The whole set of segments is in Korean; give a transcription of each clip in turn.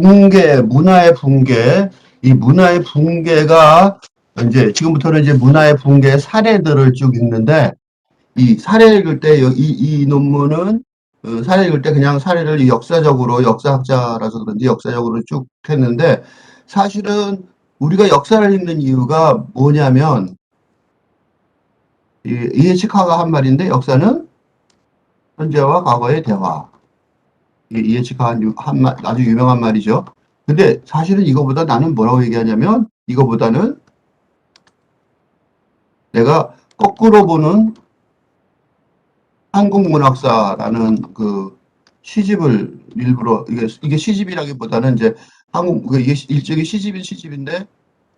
붕괴, 문화의 붕괴, 이 문화의 붕괴가 이제 지금부터는 이제 문화의 붕괴 사례들을 쭉 읽는데 이 사례 읽을 때 이 논문은 사례 읽을 때 그냥 사례를 역사적으로 역사학자라서 그런지 역사적으로 쭉 했는데 사실은 우리가 역사를 읽는 이유가 뭐냐면 이에치카가 한 말인데 역사는 현재와 과거의 대화. 이에치카 한 말, 아주 유명한 말이죠. 근데 사실은 이거보다 나는 뭐라고 얘기하냐면 이거보다는 내가 거꾸로 보는 한국문학사라는 그 시집을 일부러 이게 시집이라기보다는 이제 이게 일종의 시집인 시집인데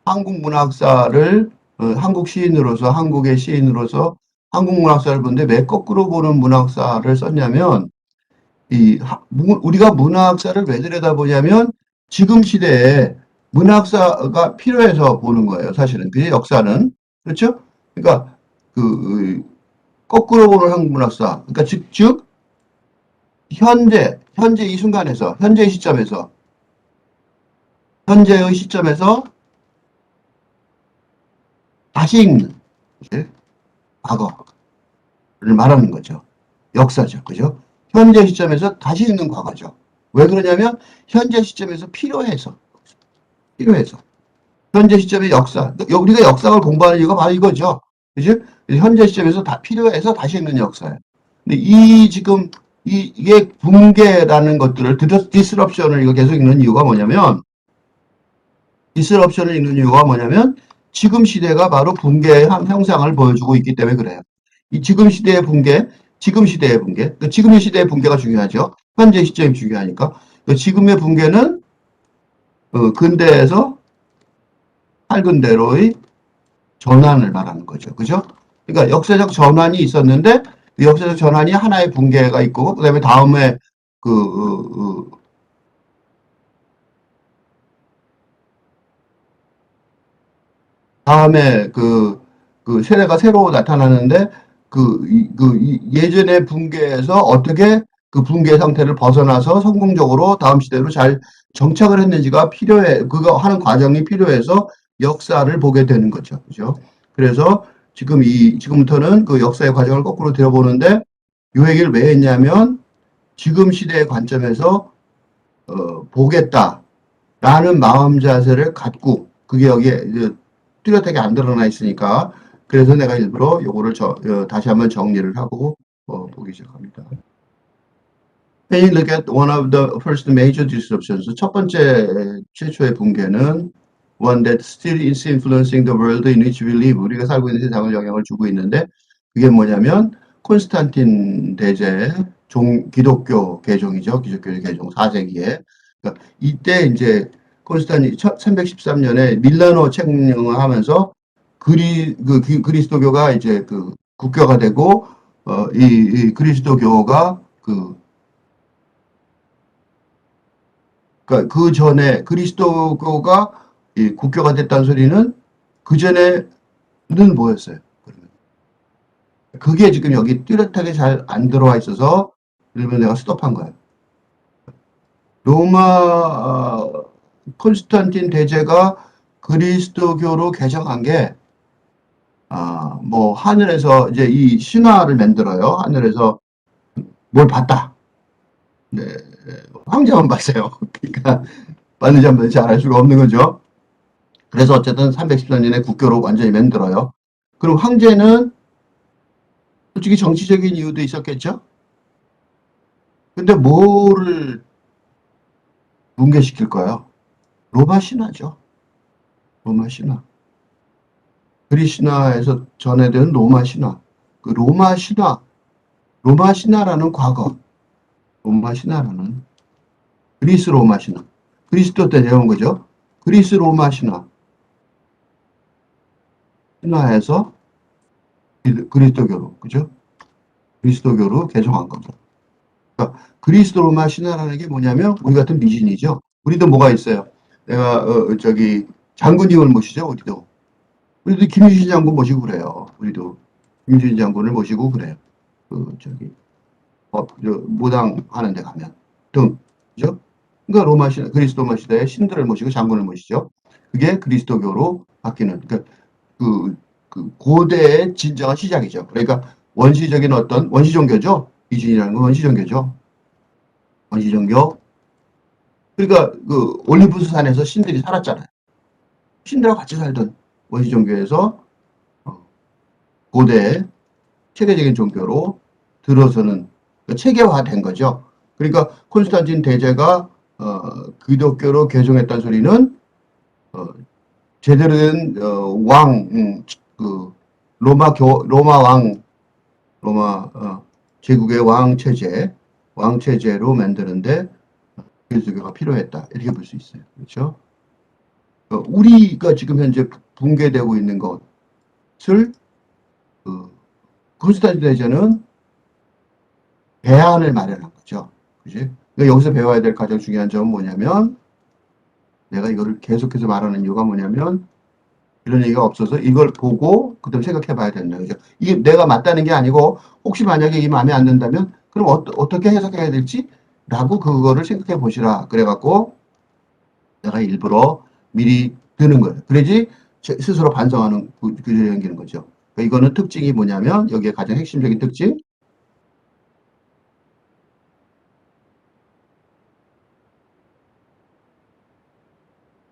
한국 문학사를 한국 시인으로서 한국의 시인으로서 한국 문학사를 보는데 왜 거꾸로 보는 문학사를 썼냐면 우리가 문학사를 왜 들여다보냐면 지금 시대에 문학사가 필요해서 보는 거예요. 사실은 그게 역사는 그렇죠? 그러니까 그 거꾸로 보는 한국 문학사. 그러니까 즉 현재 이 순간에서 현재의 시점에서 현재의 시점에서 다시 읽는 이제 과거를 말하는 거죠. 역사죠. 그죠? 현재 시점에서 다시 읽는 과거죠. 왜 그러냐면 현재 시점에서 필요해서 현재 시점의 역사 우리가 역사를 공부하는 이유가 바로 이거죠. 그죠? 현재 시점에서 다 필요해서 다시 읽는 역사예요. 근데 이 지금 이게 붕괴라는 것들을 디스럽션을 이거 계속 읽는 이유가 뭐냐면 디스럽션을 읽는 이유가 뭐냐면 지금 시대가 바로 붕괴의 한 형상을 보여주고 있기 때문에 그래요. 이 지금 시대의 붕괴, 지금 시대의 붕괴, 지금의 시대의 붕괴가 중요하죠. 현재 시점이 중요하니까. 지금의 붕괴는 근대에서 팔근대로의 전환을 말하는 거죠. 그죠? 그러니까 역사적 전환이 있었는데 그 역사적 전환이 하나의 붕괴가 있고 그다음에 다음에 그 다음에 그 세대가 새로 나타나는데 예전의 붕괴에서 어떻게 그 붕괴 상태를 벗어나서 성공적으로 다음 시대로 잘 정착을 했는지가 필요해, 그거 하는 과정이 필요해서 역사를 보게 되는 거죠. 그죠? 그래서 지금부터는 그 역사의 과정을 거꾸로 들어보는데 이 얘기를 왜 했냐면 지금 시대의 관점에서 보겠다라는 마음 자세를 갖고 그게 여기에 뚜렷하게 안 드러나 있으니까 그래서 내가 일부러 요거를 다시 한번 정리를 하고 보기 시작합니다. When you look at one of the first major disruptions, 첫 번째 최초의 붕괴는 one that still is influencing the world in which we live. 우리가 살고 있는 세상을 영향을 주고 있는데 그게 뭐냐면 콘스탄틴 대제 기독교 개종이죠. 기독교 개종 4세기에. 그러니까 이때 이제 콘스탄틴 1313년에 밀라노 책령을 하면서 그리스도교가 이제 그 국교가 되고 이 그리스도교가 그러니까 그 전에 그리스도교가 국교가 됐다는 소리는 그 전에는 뭐였어요? 그게 지금 여기 뚜렷하게 잘 안 들어와 있어서 그러면 내가 스톱한 거예요. 로마 콘스탄틴 대제가 그리스도교로 개정한 게 뭐 하늘에서 이제 이 신화를 만들어요. 하늘에서 뭘 봤다. 네, 황제만 봤어요. 그러니까 봤는지 안 봤는지 알 수가 없는 거죠. 그래서 어쨌든 314년에 국교로 완전히 만들어요. 그럼 황제는 솔직히 정치적인 이유도 있었겠죠? 근데 뭐를 붕괴시킬까요? 로마 신화죠. 로마 신화. 그리스 신화에서 전해된 로마 신화. 그 로마 신화라는 과거. 로마 신화라는 그리스 로마 신화. 그리스도 때 내온 거죠. 그리스 로마 신화에서 그리스도교로, 그죠? 그리스도교로 개종한 거죠. 그러니까 그리스 로마 신화라는 게 뭐냐면 우리 같은 미신이죠. 우리도 뭐가 있어요. 내가 장군님을 모시죠. 우리도 김유신 장군 모시고 그래요. 우리도 김유신 장군을 모시고 그래요. 모당하는 데 가면 등, 그죠? 그러니까 그리스 로마 시대에 신들을 모시고 장군을 모시죠. 그게 그리스도교로 바뀌는, 그러니까 그, 그 고대의 진정한 시작이죠. 그러니까 원시적인 어떤 원시종교죠. 이주인이라는 건 원시종교죠. 원시종교. 그러니까 그 올리브스 산에서 신들이 살았잖아요. 신들하고 같이 살던 원시종교에서 어, 고대의 체계적인 종교로 들어서는 체계화된 거죠. 그러니까 콘스탄틴 대제가 기독교로 개종했다는 소리는 어, 제대로 된 왕, 그 로마 왕, 로마 제국의 왕 체제로 만드는데 그리스도교가 필요했다 이렇게 볼 수 있어요. 그렇죠? 우리가 지금 현재 붕괴되고 있는 것을 그 콘스탄틴 대제는 대안을 마련한 거죠. 그지? 그러니까 여기서 배워야 될 가장 중요한 점은 뭐냐면 내가 이거를 계속해서 말하는 이유가 뭐냐면 이런 얘기가 없어서 이걸 보고 그다음 생각해 봐야 된다. 그죠? 이게 내가 맞다는 게 아니고 혹시 만약에 이 마음에 안 든다면 그럼 어떻게 해석해야 될지 라고 그거를 생각해 보시라. 그래갖고 내가 일부러 미리 드는 거예요. 그래야지 스스로 반성하는 구조에 생기는 거죠. 그러니까 이거는 특징이 뭐냐면 여기에 가장 핵심적인 특징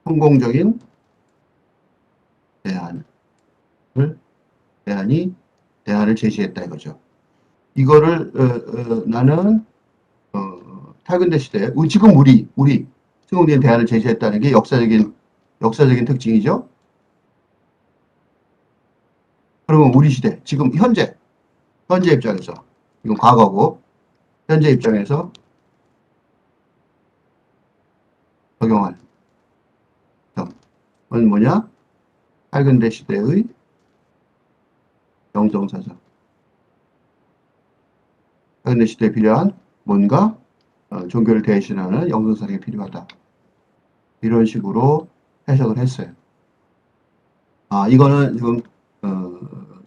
성공적인 대안을 대안이 대안을 제시했다 이거죠. 이거를 나는 탈근대 시대에 지금 우리 승공된 대안을 제시했다는 게 역사적인 특징이죠. 그러면 우리 시대 지금 현재 입장에서 이건 과거고 현재 입장에서 적용할 점은 뭐냐? 탈근대 시대의 영성사상. 탈근대 시대에 필요한 뭔가 종교를 대신하는 영성사상이 필요하다. 이런 식으로 해석을 했어요. 이거는 지금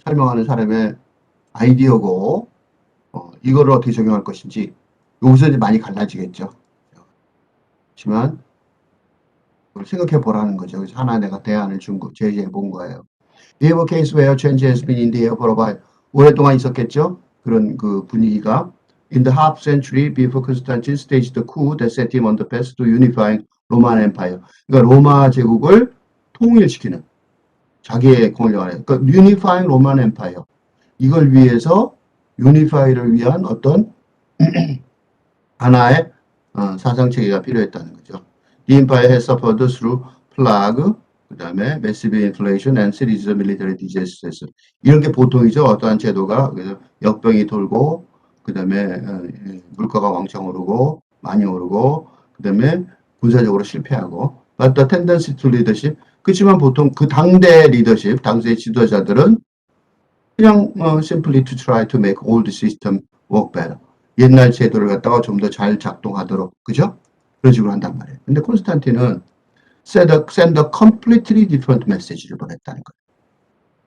설명하는 사람의 아이디어고 이거를 어떻게 적용할 것인지 여기서 이제 많이 갈라지겠죠. 하지만 생각해 보라는 거죠. 그래서 하나 내가 대안을 제시해 본 거예요. We have a case where change has been in the air for a while. 오랫동안 있었겠죠. 그런 그 분위기가. In the half century before Constantine staged the coup that set him on the path to unifying Roman Empire. 그러니까 로마 제국을 통일시키는 자기의 공을 안에. 그러니까 unifying Roman Empire. 이걸 위해서 유니파이를 위한 어떤 하나의 사상 체계가 필요했다는 거죠. The empire has suffered through plague, 그 다음에 massive inflation and series of military disasters. 이런 게 보통이죠. 어떠한 제도가 그래서 역병이 돌고 그 다음에 물가가 왕창 오르고 많이 오르고 그 다음에 군사적으로 실패하고 but the tendency to leadership 그렇지만 보통 그 당대 리더십, 당시의 지도자들은 그냥 simply to try to make old system work better. 옛날 제도를 갖다가 좀 더 잘 작동하도록 그죠? 그런 식으로 한단 말이에요. 근데 콘스탄틴은 send a completely different message를 보냈다는 거예요.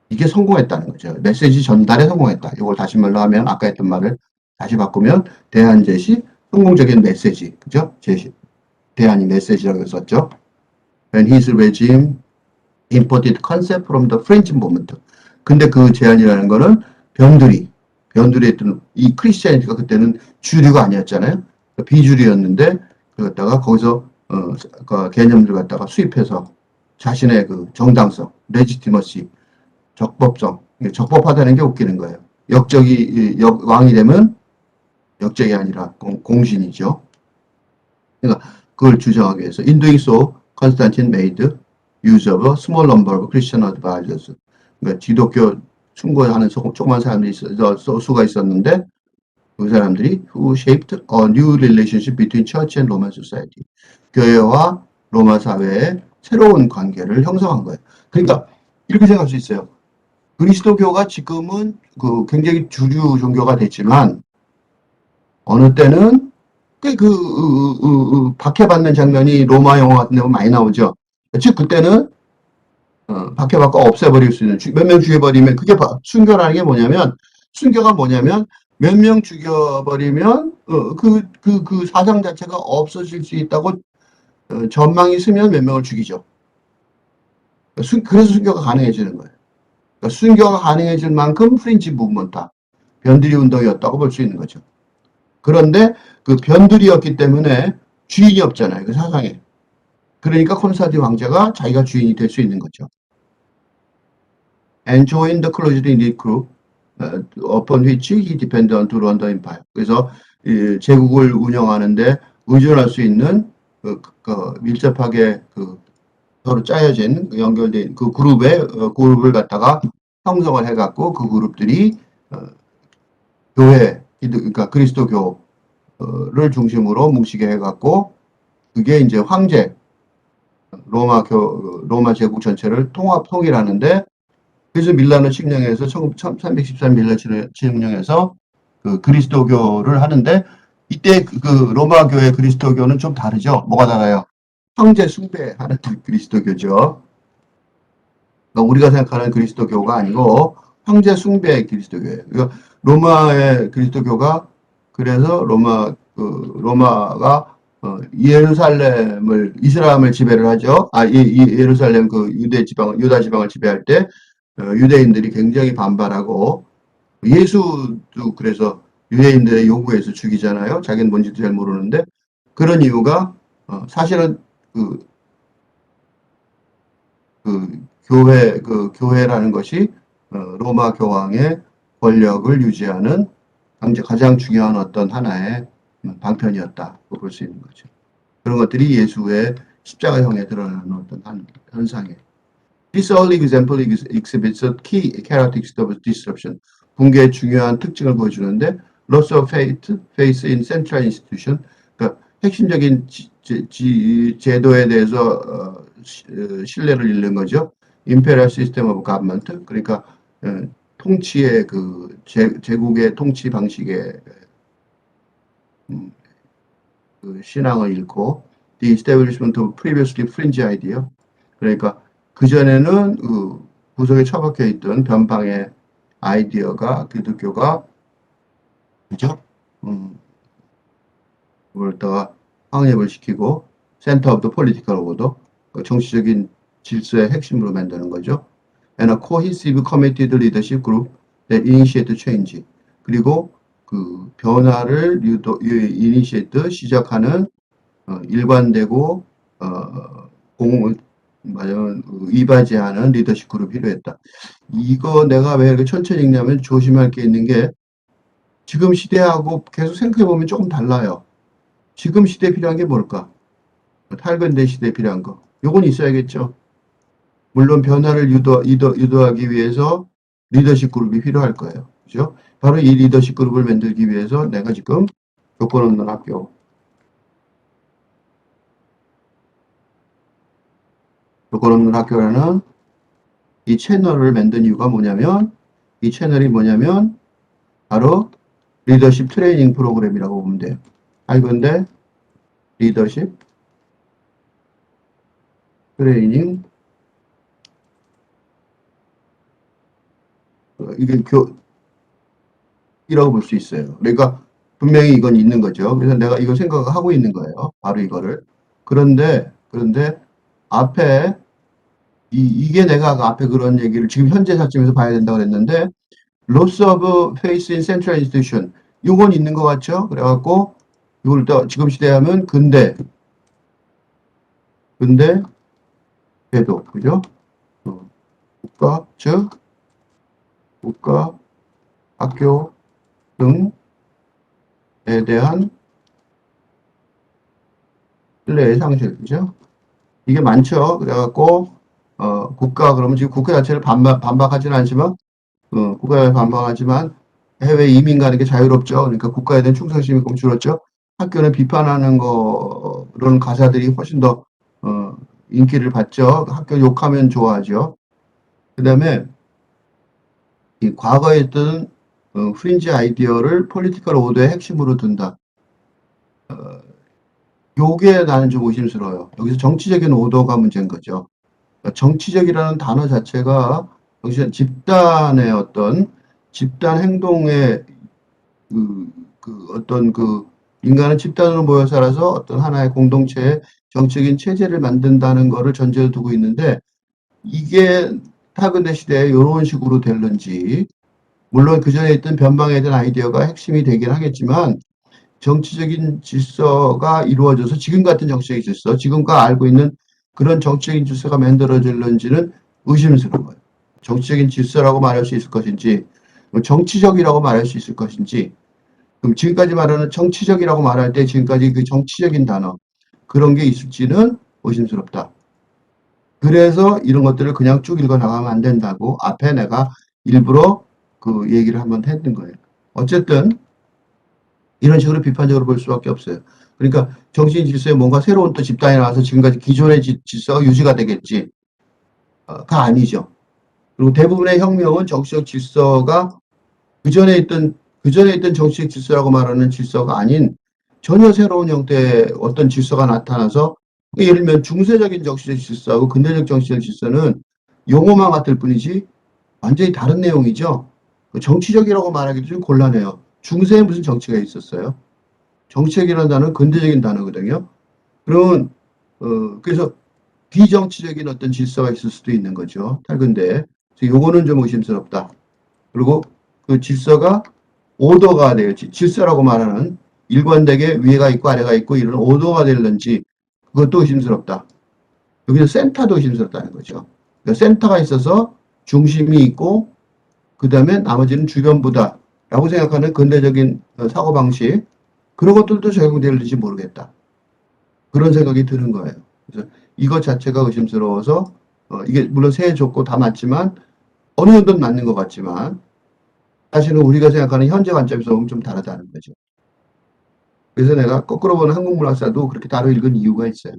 이게 성공했다는 거죠. 메시지 전달에 성공했다. 이걸 다시 말로 하면 아까 했던 말을 다시 바꾸면 대안 제시, 성공적인 메시지, 그죠? 제시, 대안이 메시지라고 썼죠. And his regime imported concept from the French movement. 근데 그 제안이라는 거는 변두리 했던 이 크리스티아니티가 그때는 주류가 아니었잖아요. 비주류였는데 그걸 갖다가 거기서 그 개념들 갖다가 수입해서 자신의 그 정당성, 레지티머시, 적법하다는 게 웃기는 거예요. 왕이 되면 역적이 아니라 공신이죠. 그러니까 그걸 주장하기 위해서 in doing so, Constantine made use of a small number of Christian advisors. 그러니까 기독교 충고하는 조그만 사람들이 수가 있었는데 그 사람들이 who shaped a new relationship between church and Roman society. 교회와 로마 사회의 새로운 관계를 형성한 거예요. 그러니까 이렇게 생각할 수 있어요. 그리스도교가 지금은 그 굉장히 주류 종교가 됐지만 어느 때는 박해받는 장면이 로마 영화 같은 데 많이 나오죠. 즉 그때는 박해받고 없애버릴 수 있는 몇 명 죽여버리면 그게 순교라는 게 뭐냐면 순교가 뭐냐면 몇 명 죽여버리면 그 사상 자체가 없어질 수 있다고 전망이 있으면 몇 명을 죽이죠. 그래서 순교가 가능해지는 거예요. 그러니까 순교가 가능해질 만큼 프린지 무브먼트다. 변두리 운동이었다고 볼 수 있는 거죠. 그런데 그 변두리였기 때문에 주인이 없잖아요. 그 사상에. 그러니까 콘스탄틴 왕자가 자기가 주인이 될 수 있는 거죠. And join the closed elite group upon which he depended on to run the empire. 그래서 제국을 운영하는데 의존할 수 있는 밀접하게 서로 짜여진 연결된 그 그룹을 갖다가 형성을 해갖고 그 그룹들이 교회, 그러니까 그리스도교를 중심으로 뭉치게 해갖고 그게 이제 황제 로마 제국 전체를 통일하는데 그래서 밀라노 칙령에서 1313 밀라노 칙령에서 그 그리스도교를 하는데 이때 그 로마 교회 그리스도교는 좀 다르죠. 뭐가 달라요? 황제 숭배하는 그리스도교죠. 그러니까 우리가 생각하는 그리스도교가 아니고 황제 숭배의 그리스도교예요. 그러니까 로마의 그리스도교가 그래서 로마가 예루살렘을 이스라엘을 지배를 하죠. 예루살렘 그 유다 지방을 지배할 때 유대인들이 굉장히 반발하고 예수도 그래서 유대인들의 요구에서 죽이잖아요. 자기는 뭔지도 잘 모르는데 그런 이유가 사실은 교회라는 것이 로마 교황의 권력을 유지하는 가장 중요한 어떤 하나의 방편이었다고 볼 수 있는 거죠. 그런 것들이 예수의 십자가형에 드러나는 어떤 현상이에요. This early example exhibits a key characteristic of disruption. 붕괴의 중요한 특징을 보여주는데 loss of faith in central institution. 그러니까 핵심적인 제도에 대해서 신뢰를 잃는 거죠. Imperial system of government. 그러니까 통치의 제국의 통치 방식의 신앙을 잃고 the establishment of previously fringe idea. 그러니까 그전에는 구석에 처박혀 있던 변방의 아이디어가 기독교가 그죠? 그걸다가 확립을 시키고 센터 오브 더 폴리티컬 오더 정치적인 질서의 핵심으로 만드는 거죠. And a cohesive committed leadership group that initiate change. 그리고 그 변화를 이니시에이트 시작하는 일관되고 이바지하는 리더십 그룹이 필요했다. 이거 내가 왜 이렇게 천천히 읽냐면 조심할 게 있는 게 지금 시대하고 계속 생각해보면 조금 달라요. 지금 시대에 필요한 게 뭘까? 탈근대 시대에 필요한 거. 요건 있어야겠죠. 물론 변화를 유도하기 위해서 리더십 그룹이 필요할 거예요. 그죠? 바로 이 리더십 그룹을 만들기 위해서 내가 지금 조건 없는 학교, 조건 없는 학교라는 이 채널을 만든 이유가 뭐냐면 이 채널이 뭐냐면 바로 리더십 트레이닝 프로그램이라고 보면 돼요. 알건데 리더십 트레이닝 이게 이라고 볼 수 있어요. 그러니까 분명히 이건 있는 거죠. 그래서 내가 이거 생각하고 있는 거예요. 바로 이거를. 그런데 앞에 이게 내가 앞에 그런 얘기를 지금 현재 사점에서 봐야 된다고 그랬는데 loss of faith in central institution 이건 있는 것 같죠? 그래갖고 이걸 또 지금 시대에 하면 근대 궤도 그죠? 국가 학교 등에 대한 신뢰의 상실 그죠? 이게 많죠. 그래갖고 국가 그러면 지금 국가 자체를 반박하지는 않지만 국가에 반박하지만 해외 이민 가는 게 자유롭죠. 그러니까 국가에 대한 충성심이 조금 줄었죠. 학교는 비판하는 그런 가사들이 훨씬 더 인기를 받죠. 학교 욕하면 좋아하죠. 그 다음에 이 과거에 있던 프린지 아이디어를 폴리티컬 오더의 핵심으로 둔다. 요게 나는 좀 의심스러워요. 여기서 정치적인 오더가 문제인 거죠. 그러니까 정치적이라는 단어 자체가 여기서 집단의 어떤 집단 행동의 어떤 인간은 집단으로 모여 살아서 어떤 하나의 공동체의 정치적인 체제를 만든다는 거를 전제로 두고 있는데 이게 타근대 시대에 이런 식으로 될는지 물론 그 전에 있던 변방에 대한 아이디어가 핵심이 되긴 하겠지만 정치적인 질서가 이루어져서 지금 같은 정치적인 질서, 지금과 알고 있는 그런 정치적인 질서가 만들어질는지는 의심스러워요. 정치적인 질서라고 말할 수 있을 것인지, 정치적이라고 말할 수 있을 것인지, 그럼 지금까지 말하는 정치적이라고 말할 때 지금까지 그 정치적인 단어, 그런 게 있을지는 의심스럽다. 그래서 이런 것들을 그냥 쭉 읽어 나가면 안 된다고 앞에 내가 일부러 그 얘기를 한번 했던 거예요. 어쨌든 이런 식으로 비판적으로 볼 수밖에 없어요. 그러니까 정신 질서에 뭔가 새로운 또 집단이 나와서 지금까지 기존의 질서가 유지가 되겠지. 가 아니죠. 그리고 대부분의 혁명은 정치적 질서가 그전에 있던 정치적 질서라고 말하는 질서가 아닌 전혀 새로운 형태의 어떤 질서가 나타나서 예를 들면 중세적인 정치적 질서하고 근대적 정치적 질서는 용어만 같을 뿐이지 완전히 다른 내용이죠. 정치적이라고 말하기도 좀 곤란해요. 중세에 무슨 정치가 있었어요? 정치적이라는 단어는 근대적인 단어거든요. 그러면 그래서 비정치적인 어떤 질서가 있을 수도 있는 거죠. 탈근대. 요거는 좀 의심스럽다. 그리고 그 질서가 오더가 될지 질서라고 말하는 일관되게 위에가 있고 아래가 있고 이런 오더가 될는지 그것도 의심스럽다. 여기서 센터도 의심스럽다는 거죠. 그러니까 센터가 있어서 중심이 있고 그 다음에 나머지는 주변부다라고 생각하는 근대적인 사고방식 그런 것들도 적용될지 모르겠다. 그런 생각이 드는 거예요. 그래서 이것 자체가 의심스러워서 이게 물론 새해 좋고 다 맞지만 어느 정도는 맞는 것 같지만 사실은 우리가 생각하는 현재 관점에서 보면 좀 다르다는 거죠. 그래서 내가 거꾸로 보는 한국문학사도 그렇게 다르게 읽은 이유가 있어요.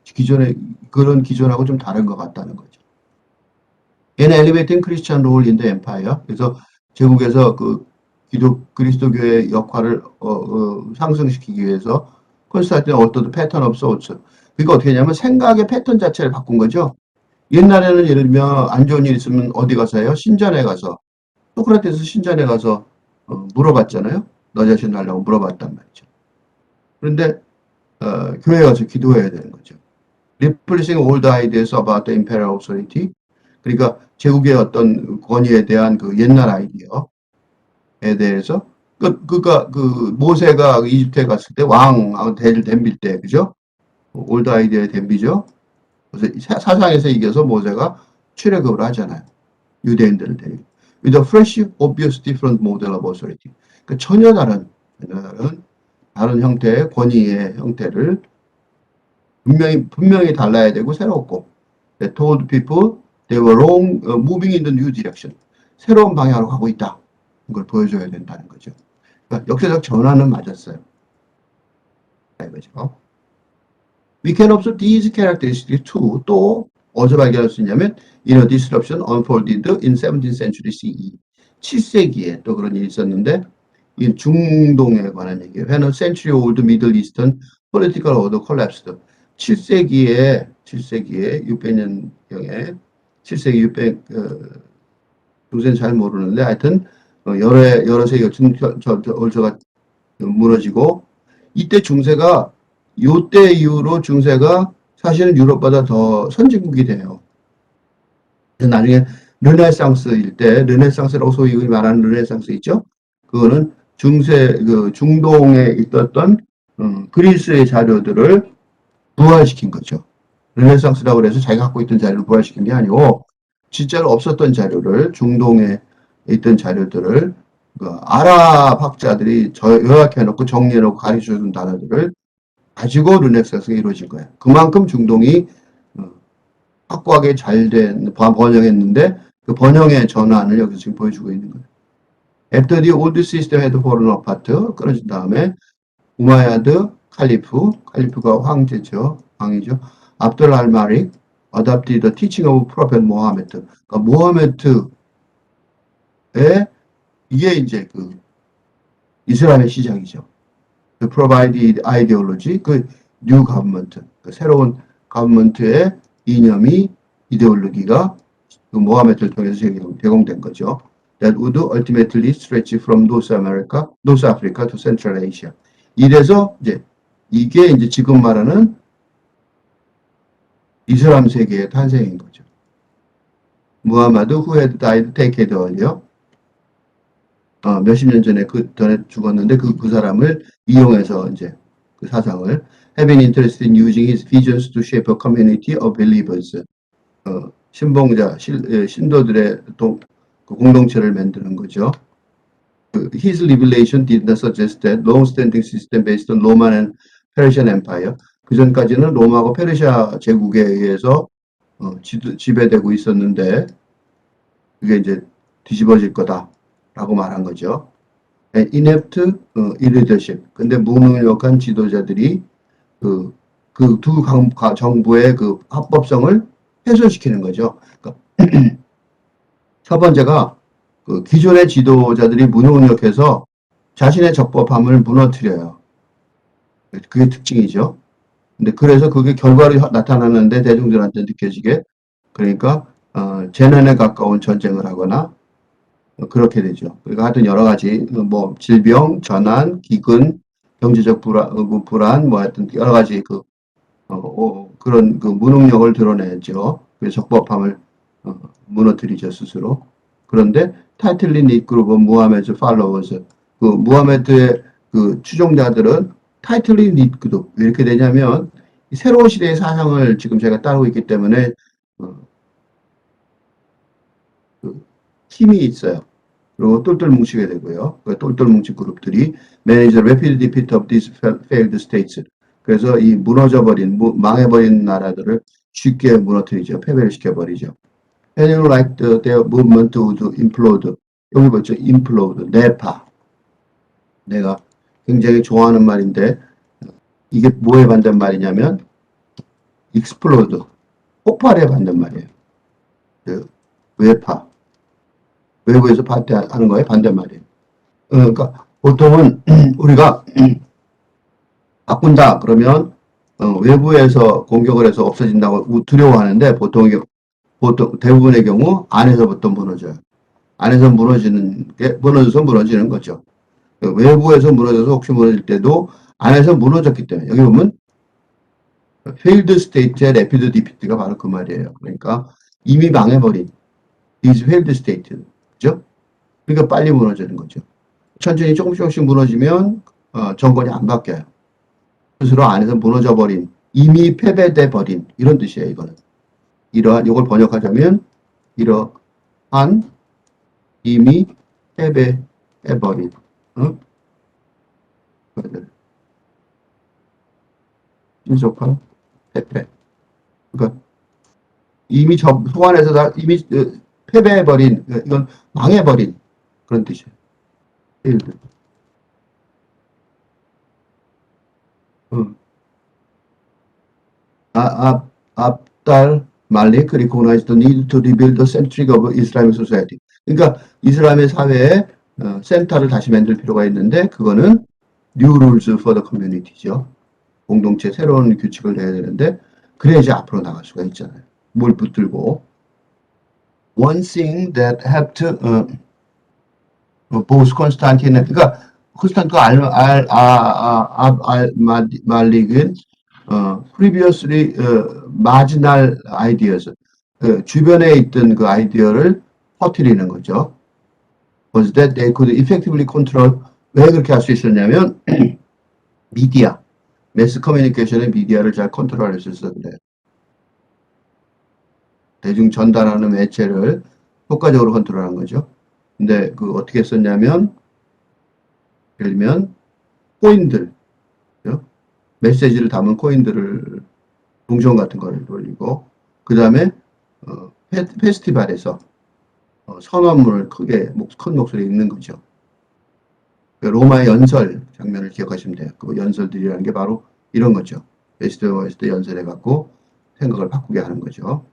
기존의 그런 기존하고 좀 다른 것 같다는 거죠. An elevating Christian role in the empire. 그래서 제국에서 그 그리스도교의 역할을 상승시키기 위해서 콘스탄틴은 어떤 패턴 없어 없어. 그러니까 어떻게 했냐면 생각의 패턴 자체를 바꾼 거죠. 옛날에는 예를 들면 안 좋은 일 있으면 어디 가서 해요? 신전에 가서. 소크라테스 신전에 가서 물어봤잖아요. 너 자신 알라고 물어봤단 말이죠. 그런데 교회 가서 기도해야 되는 거죠. Replacing old ideas about the imperial authority. 그러니까 제국의 어떤 권위에 대한 그 옛날 아이디어에 대해서 그 모세가 이집트에 갔을 때 왕하고 대를 덤빌 때 그죠? 올드 아이디어에 덤비죠. 그래서 사상에서 이겨서 모세가 출애굽을 하잖아요. 유대인들을 데리고. With a fresh, obvious, different model of authority. 그러니까 전혀 다른 형태의 권위의 형태를 분명히 달라야 되고 새롭고. They told people they were wrong, moving in the new direction. 새로운 방향으로 가고 있다. 이걸 보여줘야 된다는 거죠. 그러니까 역사적 전환은 맞았어요. 이거죠. We can observe these characteristics too. 또 어디서 발견할 수 있냐면 in a disruption unfolded in 17th century CE. 7세기에 또 그런 일이 있었는데 이 중동에 관한 얘기예요. When a century old Middle Eastern political order collapsed. 7세기에 600년경에 7세기 600 요새는 잘 모르는데 하여튼 여러 세기가 올저가 무너지고 이때 중세가 요때 이후로 중세가 사실은 유럽보다 더 선진국이 돼요. 나중에 르네상스일 때 르네상스라고 소위 말하는 르네상스 있죠? 그거는 중동에 있었던 그리스의 자료들을 부활시킨 거죠. 르네상스라고 해서 자기가 갖고 있던 자료를 부활시킨 게 아니고 진짜로 없었던 자료를 중동에 있던 자료들을 아랍 학자들이 요약해놓고 정리해놓고 가르쳐준 단어들을 가지고 르네상스가 이루어진 거예요. 그만큼 중동이 확고하게 잘된 번영했는데 그 번영의 전환을 여기서 지금 보여주고 있는 거예요. After the old system had fallen apart, 끊어진 다음에 우마야드 칼리프가 왕이죠. 압둘 알마릭 adopted the teaching of Prophet Mohammed. 그러니까 모하메트의 이게 이제 그 이슬람의 시작이죠. The provided ideology, 그 new government, 그 새로운 가버먼트의 이념이 이데올로기가 그 모하메트를 통해서 제공된 거죠. That would ultimately stretch from North Africa to Central Asia. 이래서 이제 이게 이제 지금 말하는 이슬람 세계의 탄생인 거죠. 무하마드 who had died decade earlier. 몇십 년 전에 그 전에 죽었는데 그 사람을 이용해서 이제 그 사상을 having interest in using his visions to shape a community of believers. 신봉자, 신도들의 그 공동체를 만드는 거죠. His revelation did not suggest that long-standing system based on Roman and Persian Empire. 그 전까지는 로마하고 페르시아 제국에 의해서 지배되고 있었는데 그게 이제 뒤집어질 거다라고 말한 거죠. inept leadership. 근데 무능력한 지도자들이 그 두 정부의 그 합법성을 훼손시키는 거죠. 그러니까 첫 번째가 그 기존의 지도자들이 무능력해서 자신의 적법함을 무너뜨려요. 그게 특징이죠. 근데 그래서 그게 결과로 나타나는데 대중들한테 느껴지게 그러니까 재난에 가까운 전쟁을 하거나 그렇게 되죠. 그러니까 하여튼 여러 가지 뭐 질병, 전환, 기근, 경제적 불안, 뭐 하여튼 여러 가지 그런 그 무능력을 드러내죠. 그 적법함을 무너뜨리죠 스스로. 그런데 타이틀리 닉그룹 무하메드 팔로워즈 그 무하메드의 그 추종자들은 타이틀리 닉그룹 왜 이렇게 되냐면 새로운 시대의 사상을 지금 제가 따르고 있기 때문에 그 힘이 있어요. 그리고 똘똘 뭉치게 되고요. 그 똘똘 뭉친 그룹들이 manage the rapid defeat of these failed states. 그래서 이 무너져버린, 망해버린 나라들을 쉽게 무너뜨리죠. 패배를 시켜버리죠. And you like their movement would implode. 여기 보죠. implode, 내파. 내가 굉장히 좋아하는 말인데 이게 뭐에 반대말이냐면 explode, 폭발에 반대말이에요. 그 외파. 외부에서 반대하는 거에 반대말이에요. 그러니까 보통은 우리가 바꾼다 그러면 외부에서 공격을 해서 없어진다고 두려워하는데 보통 대부분의 경우 안에서부터 무너져요. 안에서 무너져서 무너지는 거죠. 외부에서 무너져서 혹시 무너질 때도 안에서 무너졌기 때문에 여기 보면 failed state의 rapid defeat가 바로 그 말이에요. 그러니까 이미 망해버린 is failed state. 그죠? 그러니까 빨리 무너지는 거죠. 천천히 조금씩 무너지면 정권이 안 바뀌어요. 스스로 안에서 무너져 버린, 이미 패배돼 버린 이런 뜻이에요. 이거는 이걸 번역하자면 이러한 이미 패배해 버린 신속한 패배. 그러니까 이미 소환해서 다 이미 패배해 버린 이건 망해 버린 그런 뜻이에요. 압달 말릭 recognized the need to rebuild the centric of Islamic society. 그러니까 이슬람의 사회에 센터를 다시 만들 필요가 있는데 그거는 new rules for the community죠. 공동체 새로운 규칙을 내야 되는데 그래야지 앞으로 나갈 수가 있잖아요. 뭘 붙들고 one thing that helped both Constantine 그러니까 콘스탄티노 말릭은 previously marginal ideas 주변에 있던 그 아이디어를 퍼뜨리는 거죠. Was that they could effectively control 왜 그렇게 할 수 있었냐면 미디어, 매스 커뮤니케이션의 미디어를 잘 컨트롤할 수 있었는데 대중 전달하는 매체를 효과적으로 컨트롤한 거죠. 근데 그 어떻게 썼냐면 예를 들면 코인들 메시지를 담은 코인들을 동전 같은 거를 돌리고 그 다음에 페스티벌에서 선언문을 큰 목소리에 읽는 거죠. 로마의 연설 장면을 기억하시면 돼요. 그 연설들이라는 게 바로 이런 거죠. 페스티벌에서 연설해갖고 생각을 바꾸게 하는 거죠.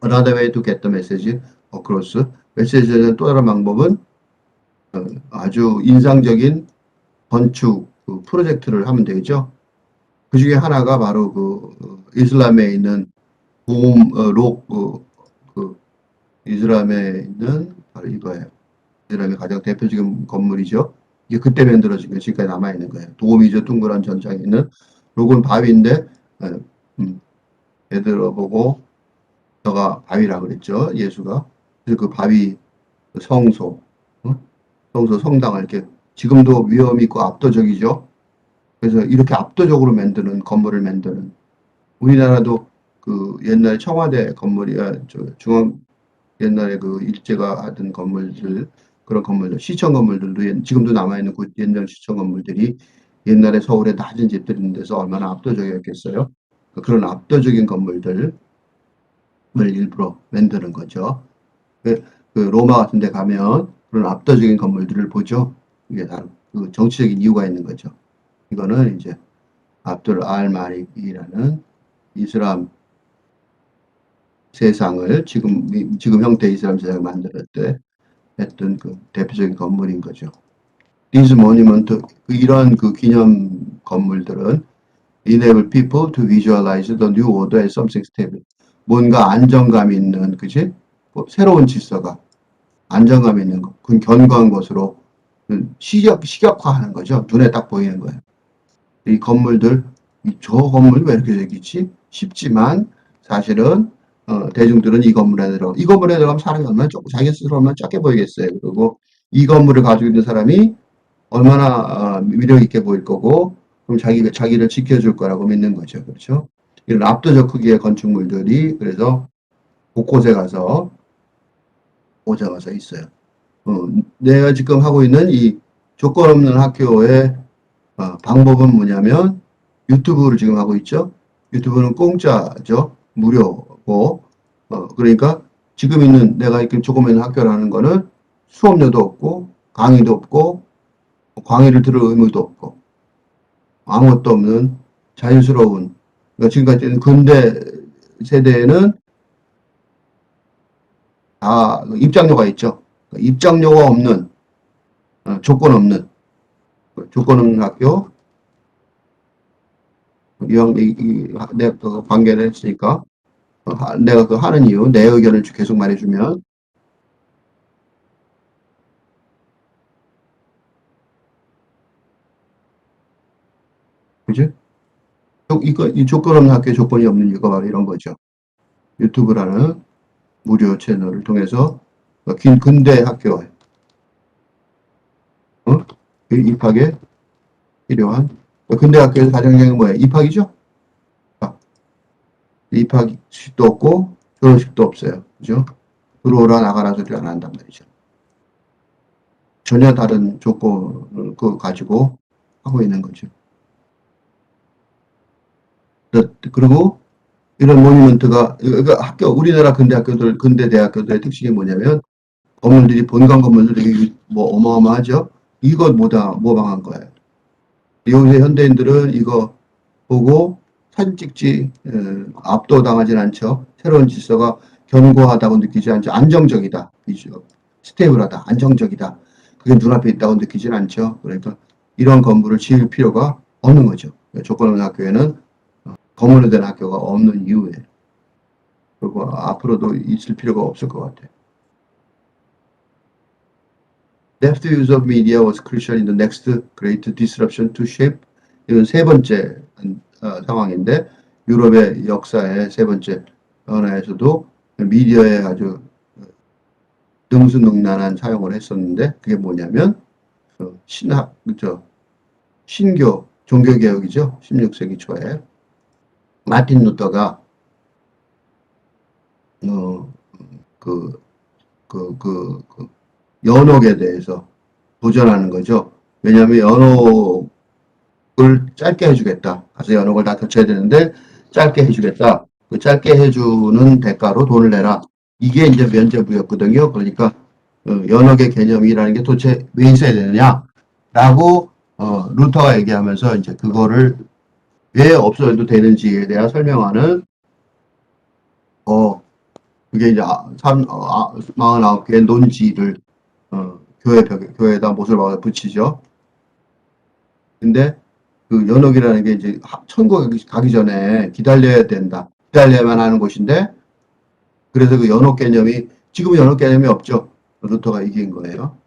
Another way to get the message across. 메시지를 또 다른 방법은 아주 인상적인 건축 프로젝트를 하면 되겠죠. 그 중에 하나가 바로 이슬람에 있는 이슬람에 있는 바로 이거예요. 이슬람의 가장 대표적인 건물이죠. 이게 그때 만들어진 게 지금까지 남아있는 거예요. 도움이죠. 둥그런 전장에 있는 로곤 바위인데 베드로 보고 너가 바위라 그랬죠. 예수가. 그래서 그 바위 성소, 어? 성소 성당을 이렇게 지금도 위험 있고 압도적이죠. 그래서 이렇게 압도적으로 만드는 건물을 만드는 우리나라도 그 옛날 청와대 건물이야 중앙 옛날에 그 일제가 하던 건물들 그런 건물들 시청 건물들도 지금도 남아있는 그 옛날 시청 건물들이 옛날에 서울에 낮은 집들 있는 데서 얼마나 압도적이었겠어요. 그런 압도적인 건물들을 일부러 만드는 거죠. 그 로마 같은 데 가면 그런 압도적인 건물들을 보죠. 이게 다 그 정치적인 이유가 있는 거죠. 이거는 이제 압둘 알 마릭이라는 이슬람 세상을 지금 형태의 이슬람 세상을 만들 때 했던 그 대표적인 건물인 거죠. These monument 이런 그 기념 건물들은 enable people to visualize the new order as something stable. 뭔가 안정감 있는 그지? 뭐 새로운 질서가 안정감 있는 것, 그 견고한 것으로 식역화하는 거죠. 눈에 딱 보이는 거예요. 이 건물들, 저 건물이 왜 이렇게 생기지? 싶지만 사실은 대중들은 이 건물에 들어가면 사람이 얼마나 적고 자기 스스로 얼마나 작게 보이겠어요. 그리고 이 건물을 가지고 있는 사람이 얼마나 위력 있게 보일 거고 그럼 자기를 지켜줄 거라고 믿는 거죠. 그렇죠? 이런 압도적 크기의 건축물들이 그래서 곳곳에 가서 오자마자 있어요. 내가 지금 하고 있는 이 조건 없는 학교의 방법은 뭐냐면 유튜브를 지금 하고 있죠. 유튜브는 공짜죠. 무료고 그러니까 지금 있는 내가 이렇게 조금 있는 학교라는 거는 수업료도 없고 강의도 없고 강의를 들을 의무도 없고 아무것도 없는 자연스러운 그러니까 지금까지 근대 세대에는 다 입장료가 있죠. 입장료가 없는 조건 없는 학교 내가 그 관계를 했으니까 내가 그 하는 이유 내 의견을 계속 말해주면 그지? 이 조건 없는 학교에 조건이 없는 이유가 바로 이런 거죠. 유튜브라는 무료 채널을 통해서 긴 근대 학교 입학에 필요한 근대 학교에서 가장 중요한 게 뭐예요? 입학이죠? 입학식도 없고 졸업식도 없어요. 그죠? 들어오라 나가라 소리를 안 한단 말이죠. 전혀 다른 조건을 가지고 하고 있는 거죠. 그리고 이런 모니먼트가 학교 우리나라 근대 대학교들의 특징이 뭐냐면 건물들이 본관 건물들이 뭐 어마어마하죠. 이거 모방한 거예요. 요새 현대인들은 이거 보고 사진 찍지 압도당하진 않죠. 새로운 질서가 견고하다고 느끼지 않죠. 안정적이다. 스테이블하다. 안정적이다. 그게 눈앞에 있다고 느끼진 않죠. 그러니까 이런 건물을 지을 필요가 없는 거죠. 조건 없는 학교에는 건물로 된 학교가 없는 이유에 그리고 앞으로도 있을 필요가 없을 것 같아요. Depth use of media was crucial in the next great disruption to shape 이건 세 번째 상황인데 유럽의 역사의 세 번째 변화에서도 미디어에 아주 능수능란한 사용을 했었는데 그게 뭐냐면 신학 그죠 신교 종교개혁이죠 16세기 초에 마틴 루터가 그 연옥에 대해서 도전하는 거죠. 왜냐하면 연옥을 짧게 해주겠다. 가서 연옥을 다 덧쳐야 되는데 짧게 해주겠다. 그 짧게 해주는 대가로 돈을 내라. 이게 이제 면제부였거든요. 그러니까 연옥의 개념이라는 게 도대체 왜 있어야 되느냐라고 루터가 얘기하면서 이제 그거를 왜 없어도 되는지에 대한 설명하는 그게 이제 49개의 논지를 교회에다 못을 박아 붙이죠. 근데 그 연옥이라는 게 이제 천국에 가기 전에 기다려야 된다. 기다려야만 하는 곳인데 그래서 그 연옥 개념이 지금은 연옥 개념이 없죠. 루터가 이긴 거예요.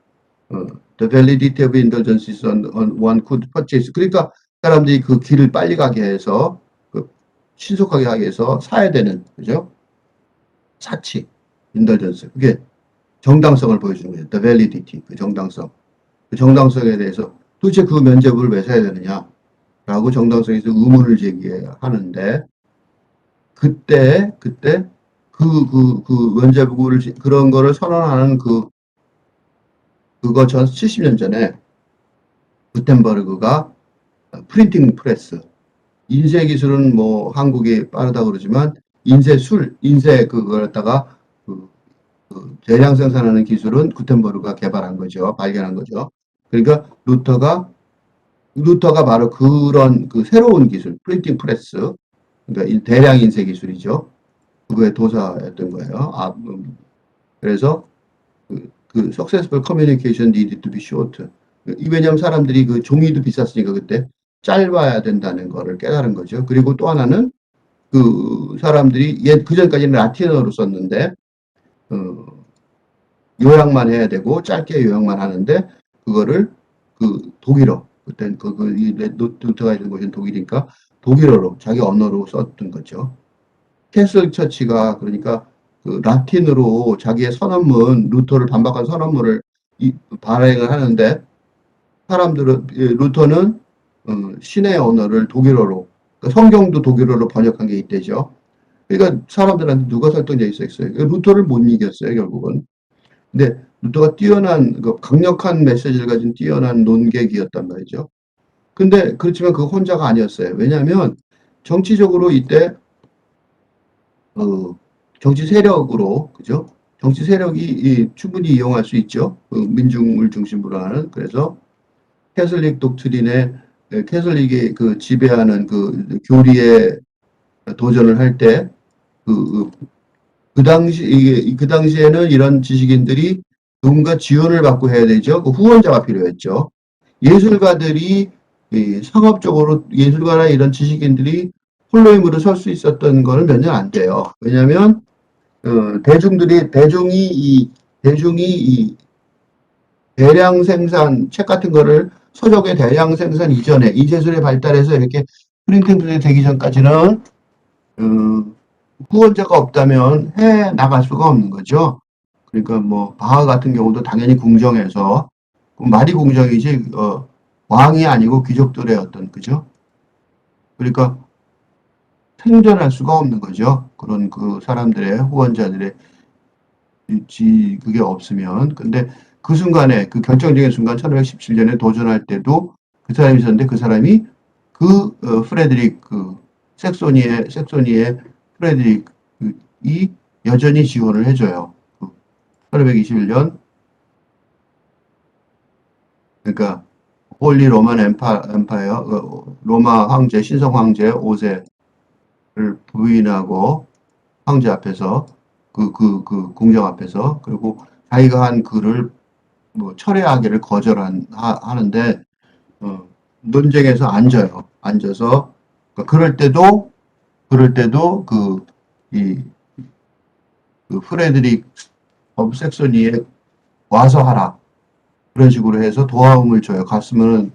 The validity of indulgences on one could purchase. 그러니까 사람들이 그 길을 빨리 가게 해서 신속하게 하기 위해서 사야 되는, 그죠? 사치, 인더전스. 그게 정당성을 보여주는 거예요. The validity, 그 정당성. 그 정당성에 대해서 도대체 그 면죄부를 왜 사야 되느냐라고 정당성에서 의문을 제기하는데, 그때 그 면죄부를 그런 거를 선언하는 그거 전 70년 전에 구텐버그가 프린팅 프레스, 인쇄 기술은 뭐 한국이 빠르다고 그러지만 인쇄 그걸 갖다가 그, 그 대량 생산하는 기술은 구텐버그가 개발한 거죠. 발견한 거죠. 그러니까 루터가 바로 그런 그 새로운 기술, 프린팅 프레스, 그러니까 대량 인쇄 기술이죠. 그거의 도사였던 거예요. 그래서 그 successful communication needed to be short. 왜냐하면 사람들이 그 종이도 비쌌으니까 그때 짧아야 된다는 거를 깨달은 거죠. 그리고 또 하나는 그 사람들이 그전까지는 라틴어로 썼는데 어, 요약만 해야 되고 짧게 요약만 하는데 그거를 그 독일어 그때 노트가 있는 곳은 독일이니까 독일어로 자기 언어로 썼던 거죠. 캐슬 처치가 그러니까 그 라틴으로 자기의 선언문 루터를 반박한 선언문을 발행을 하는데 사람들은 루터는 신의 언어를 독일어로 그러니까 성경도 독일어로 번역한 게 있대죠. 그러니까 사람들한테 누가 설득력 있었어요. 루터를 못 이겼어요 결국은. 근데 루터가 뛰어난 그 강력한 메시지를 가진 뛰어난 논객이었단 말이죠. 근데 그렇지만 그 혼자가 아니었어요. 왜냐하면 정치적으로 이때 어, 정치 세력으로 그죠? 정치 세력이 충분히 이용할 수 있죠. 그 민중을 중심으로 하는 그래서 캐슬릭 독트린에 캐슬릭이 그 지배하는 그 교리에 도전을 할 때 그 그 당시에는 이런 지식인들이 누군가 지원을 받고 해야 되죠. 그 후원자가 필요했죠. 예술가들이 상업적으로 예술가나 이런 지식인들이 홀로 힘으로 설 수 있었던 거는 몇 년 안 돼요. 왜냐하면 대중이 이 대량 생산 책 같은 거를 서적의 대량 생산 이전에 이 제술의 발달해서 이렇게 프린팅 프레스 되기 전까지는 후원자가 없다면 해 나갈 수가 없는 거죠. 그러니까 뭐 바하 같은 경우도 당연히 궁정에서 말이 궁정이지 왕이 아니고 귀족들의 어떤 그죠? 그러니까 생존할 수가 없는 거죠. 그런 그 사람들의 후원자들의 그게 없으면. 근데 그 순간에 그 결정적인 순간 1517년에 도전할 때도 그 사람이 있었는데 그 사람이 프레드릭 섹소니의 프레드릭이 여전히 지원을 해줘요. 1521년 그러니까 홀리 로만 엠파이어 로마 황제 신성 황제 5세를 부인하고 황제 앞에서 그 궁정 앞에서 그리고 자기가 한 글을 뭐 철회하기를 하는데 논쟁에서 앉아요. 앉아서 그러니까 그럴 때도 그 프레드릭 업 섹소니에 와서 하라 그런 식으로 해서 도와움을 줘요. 갔으면은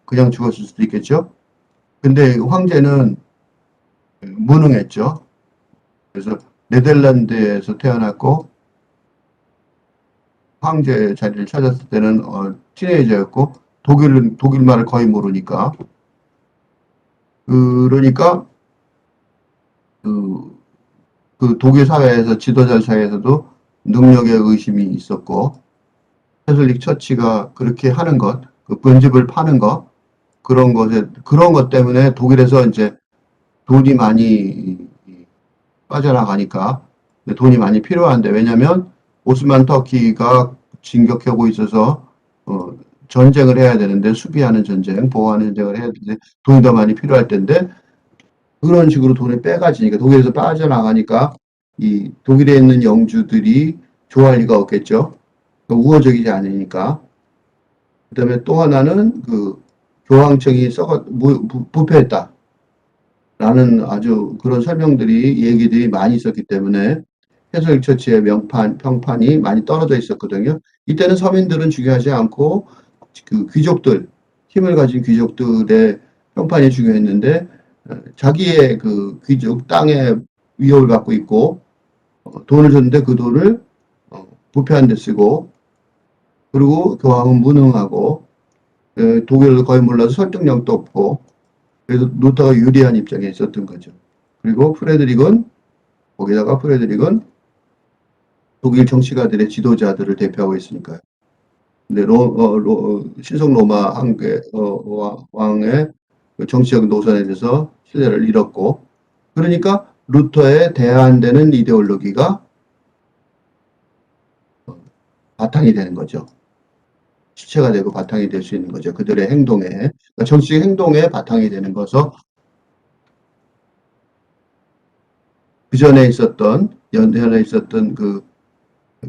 그냥 죽었을 수도 있겠죠. 근데 황제는 무능했죠. 그래서 네덜란드에서 태어났고 황제 자리를 찾았을 때는 티네이저였고 독일말을 거의 모르니까 그러니까 그, 그 독일 사회에서 지도자 사이에서도 능력의 의심이 있었고 캐슬릭 처치가 그렇게 하는 것, 그 본집을 파는 것 그런 것 때문에 독일에서 이제 돈이 많이 빠져나가니까 돈이 많이 필요한데 왜냐하면 오스만 터키가 진격하고 있어서 전쟁을 해야 되는데 수비하는 전쟁, 보호하는 전쟁을 해야 되는데 돈이 더 많이 필요할 텐데 그런 식으로 돈을 빼가지니까 독일에서 빠져나가니까 이 독일에 있는 영주들이 좋아할 리가 없겠죠. 우호적이지 않으니까. 그다음에 또 하나는 그 교황청이 부패했다. 라는 아주 그런 설명들이 얘기들이 많이 있었기 때문에 캐톨릭 처치의 평판이 많이 떨어져 있었거든요. 이때는 서민들은 중요하지 않고 그 귀족들 힘을 가진 귀족들의 평판이 중요했는데 자기의 그 귀족 땅에 위협을 받고 있고 돈을 줬는데 그 돈을 부패한 데 쓰고 그리고 교황은 무능하고 독일을 거의 몰라서 설득력도 없고 그래서 루터가 유리한 입장에 있었던 거죠. 그리고 거기다가 프레드릭은 독일 정치가들의 지도자들을 대표하고 있으니까요. 근데 신성 로마 왕의 정치적 노선에 대해서 신뢰를 잃었고, 그러니까 루터에 대안되는 이데올로기가 바탕이 되는 거죠. 시체가 되고 바탕이 될 수 있는 거죠. 그들의 행동에, 그러니까 정치적 행동에 바탕이 되는 것은 연전에 있었던 그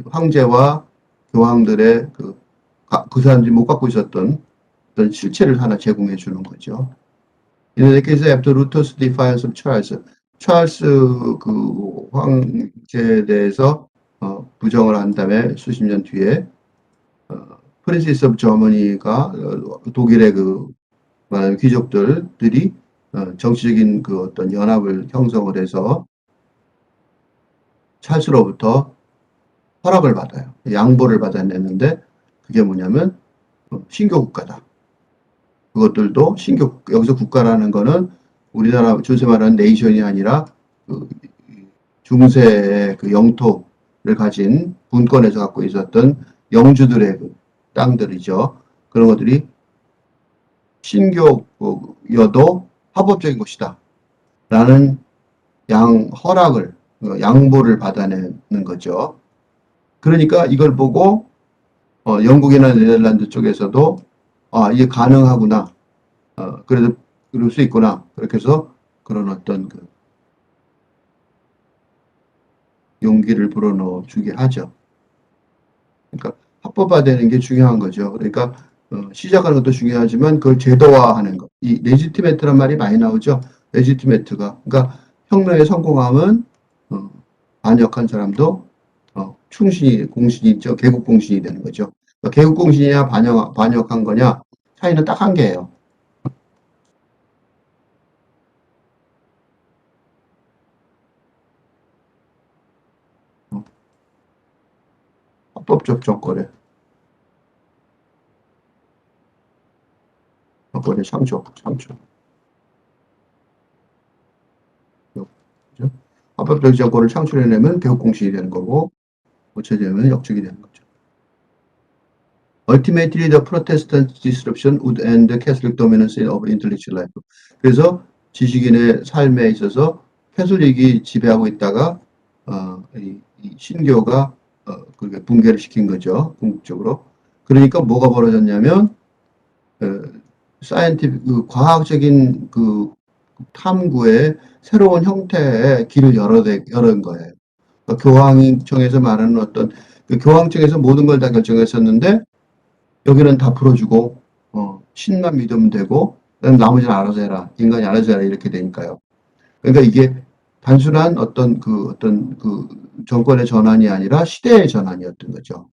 황제와 교황들의 그 사람들이 못 갖고 있었던 어떤 실체를 하나 제공해 주는 거죠. In the case after Luther's defiance of 찰스 그 황제에 대해서 부정을 한 다음에 수십 년 뒤에 프린시스 오브 저머니가 독일의 그 많은 귀족들이 정치적인 그 어떤 연합을 형성을 해서 찰스로부터 허락을 받아요. 양보를 받아냈는데 그게 뭐냐면 신교 국가다. 그것들도 여기서 국가라는 거는 우리나라 요새 말하는 네이션이 아니라 그 중세의 그 영토를 가진 분권에서 갖고 있었던 영주들의 그 땅들이죠. 그런 것들이 신교여도 합법적인 것이다. 라는 양보를 받아내는 거죠. 그러니까 이걸 보고 영국이나 네덜란드 쪽에서도 이게 가능하구나. 그래도 그럴 수 있구나. 그렇게 해서 그런 어떤 그 용기를 불어넣어 주게 하죠. 그러니까 합법화되는 게 중요한 거죠. 그러니까 시작하는 것도 중요하지만 그걸 제도화하는 것. 이 레지티메트란 말이 많이 나오죠. 레지티메트가. 그러니까 혁명에 성공하면 반역한 사람도 공신이 있죠. 개국 공신이 되는 거죠. 그러니까 개국 공신이냐 반역한 거냐 차이는 딱 한 개예요. 합법적 정권의 창조. 그죠? 합법적 정권을 창출해내면 개국공신이 되는 거고, 고쳐지면 역적이 되는 거죠. Ultimately, the Protestant disruption would end the Catholic dominance of intellectual life. 그래서 지식인의 삶에 있어서 캐톨릭이 지배하고 있다가 이 신교가 그렇게 붕괴를 시킨 거죠. 궁극적으로. 그러니까 뭐가 벌어졌냐면 사이언티픽 과학적인 그 탐구의 새로운 형태의 길을 열은 거예요. 그러니까 교황청에서 말하는 어떤 교황청에서 모든 걸 다 결정했었는데 여기는 다 풀어주고 신만 믿으면 되고 나머지는 알아서 해라. 인간이 알아서 해라. 이렇게 되니까요. 그러니까 이게 단순한 어떤 그 정권의 전환이 아니라 시대의 전환이었던 거죠.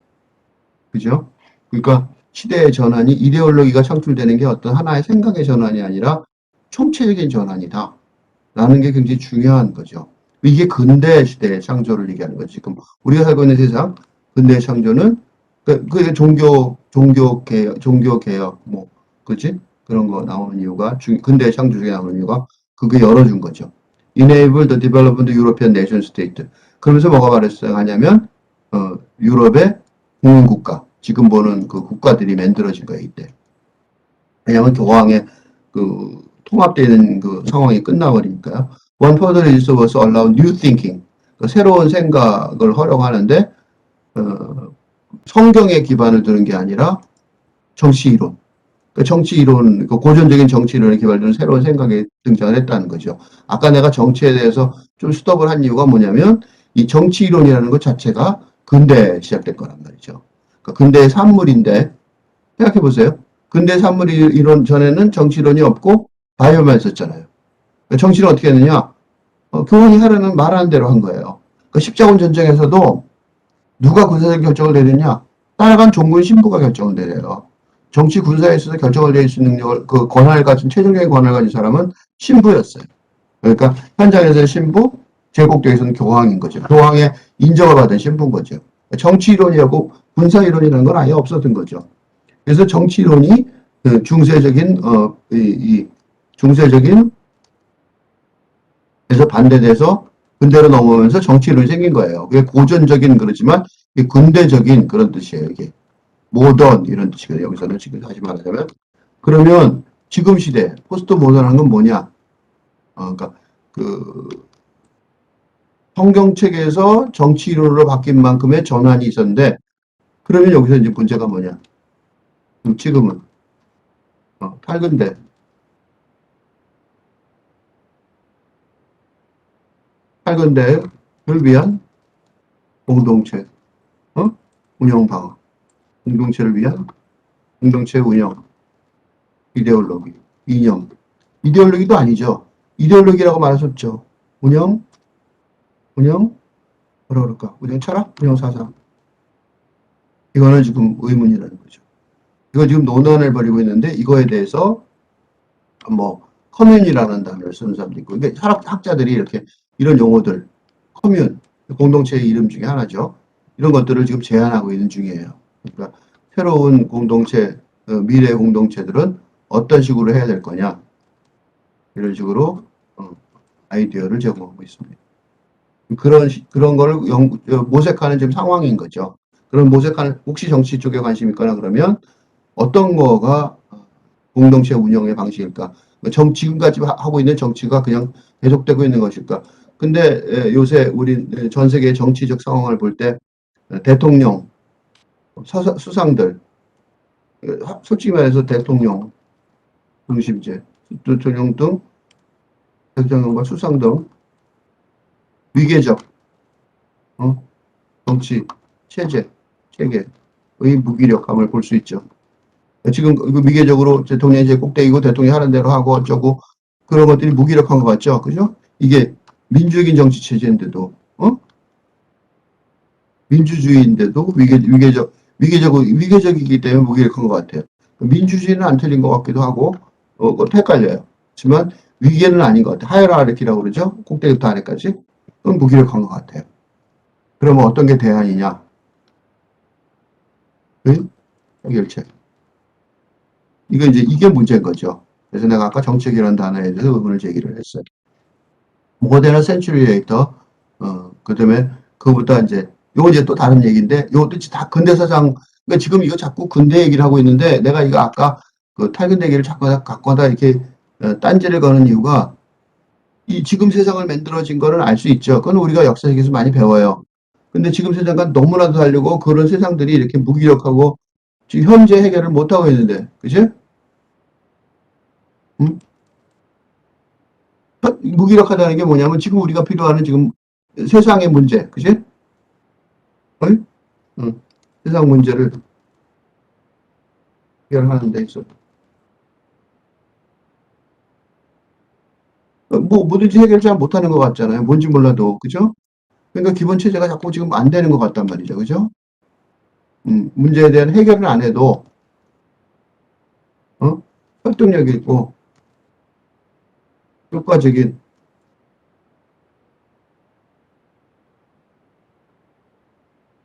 그죠? 그러니까 시대의 전환이 이데올로기가 창출되는 게 어떤 하나의 생각의 전환이 아니라 총체적인 전환이다. 라는 게 굉장히 중요한 거죠. 이게 근대 시대의 창조를 얘기하는 거죠. 지금 우리가 살고 있는 세상, 근대의 창조는 그 종교개혁, 뭐, 그치? 그런 거 나오는 이유가, 근대의 창조 중에 나오는 이유가 그게 열어준 거죠. Enable the development of European nation state. 그러면서 뭐가 발생하냐면, 유럽의 공인국가, 지금 보는 그 국가들이 만들어진 거예요, 이때. 왜냐하면 교황의 통합되는 그 상황이 끝나버리니까요. One further is was allow new thinking. 새로운 생각을 허용하는데, 성경에 기반을 두는 게 아니라 정치이론. 정치이론, 고전적인 정치이론에 기반을 두는 새로운 생각이 등장을 했다는 거죠. 아까 내가 정치에 대해서 좀 스톱을 한 이유가 뭐냐면, 이 정치이론이라는 것 자체가 근대에 시작될 거란 말이죠. 근대의 산물인데, 생각해 보세요. 근대 산물 이론 전에는 정치론이 없고 바이오만 있었잖아요. 정치는 어떻게 했느냐? 교황이 하라는 말하는 대로 한 거예요. 십자군 전쟁에서도 누가 군사적 결정을 내리냐? 따라간 종군 신부가 결정을 내려요. 정치 군사에 있어서 결정을 내릴 수 있는 능력을, 그 권한을 가진, 최종적인 권한을 가진 사람은 신부였어요. 그러니까 현장에서는 신부, 제국주의에서는 교황인 거죠. 교황의 인정을 받은 신부인 거죠. 정치 이론이하고 군사 이론이라는 건 아예 없었던 거죠. 그래서 정치 이론이 그 중세적인 이 중세적인 에서 반대돼서 근대로 넘어오면서 정치 이론이 생긴 거예요. 그게 고전적인 그렇지만 근대적인 그런 뜻이에요. 이게 모던 이런 뜻이거든요. 여기서는 지금 다시 말하자면 그러면 지금 시대 포스트 모던한 건 뭐냐? 그러니까 그 성경책에서 정치 이론으로 바뀐 만큼의 전환이 있었는데 그러면 여기서 이제 문제가 뭐냐? 지금은 탈근대 탈근대를 위한 공동체 운영 방안 공동체를 위한 공동체 운영 이데올로기 이념 이데올로기도 아니죠. 이데올로기라고 말할 수 없죠. 운영 운영 뭐라 그럴까? 운영 철학 운영 사상 이거는 지금 의문이라는 거죠. 이거 지금 논란을 벌이고 있는데 이거에 대해서 뭐 커뮤니라는 단어를 쓰는 사람도 있고 그러니까 학자들이 이렇게 이런 용어들 커뮤 공동체의 이름 중에 하나죠. 이런 것들을 지금 제안하고 있는 중이에요. 그러니까 새로운 공동체 미래 공동체들은 어떤 식으로 해야 될 거냐 이런 식으로 아이디어를 제공하고 있습니다. 그런 거를 모색하는 지금 상황인 거죠. 그런 모색하는 혹시 정치 쪽에 관심 있거나 그러면 어떤 거가 공동체 운영의 방식일까? 지금까지 하고 있는 정치가 그냥 계속되고 있는 것일까? 근데 요새 우리 전 세계 정치적 상황을 볼 때 대통령, 수상들, 솔직히 말해서 대통령 중심제, 대통령 등 대통령과 수상 등 위계적 정치 체제, 체계의 무기력함을 볼 수 있죠. 지금 미개적으로 대통령이 이제 꼭대기고 대통령이 하는 대로 하고 어쩌고 그런 것들이 무기력한 것 같죠. 그죠? 이게 민주적인 정치 체제인데도, 민주주의인데도 위계적이기 때문에 무기력한 것 같아요. 민주주의는 안 틀린 것 같기도 하고, 그것도 헷갈려요. 하지만 위계는 아닌 것 같아요. 하이라르키라고 그러죠? 꼭대기부터 아래까지. 그건 무기력한 것 같아요. 그러면 어떤 게 대안이냐? 응? 해결책. 이게 문제인 거죠. 그래서 내가 아까 정책이라는 단어에 대해서 의문을 제기를 했어요. 모더나 센츄리에이터, 그 다음에 그거보다 이제, 요거 이제 또 다른 얘기인데, 요것도 다 근대사상, 그러니까 지금 이거 자꾸 근대 얘기를 하고 있는데, 내가 이거 아까 그 탈근대 얘기를 자꾸 갖고 다 이렇게 딴지를 거는 이유가, 이 지금 세상을 만들어진 거는 알 수 있죠. 그건 우리가 역사책에서 많이 배워요. 근데 지금 세상과 너무나도 다르고 그런 세상들이 이렇게 무기력하고 지금 현재 해결을 못하고 있는데, 그지? 음? 무기력하다는 게 뭐냐면 지금 우리가 필요하는 지금 세상의 문제, 그지? 어이? 세상 문제를 해결하는 데 있어. 뭐, 뭐든지 해결 잘 못하는 것 같잖아요. 뭔지 몰라도, 그죠? 그러니까 기본 체제가 자꾸 지금 안 되는 것 같단 말이죠. 그죠? 문제에 대한 해결을 안 해도, 어? 설득력 있고, 효과적인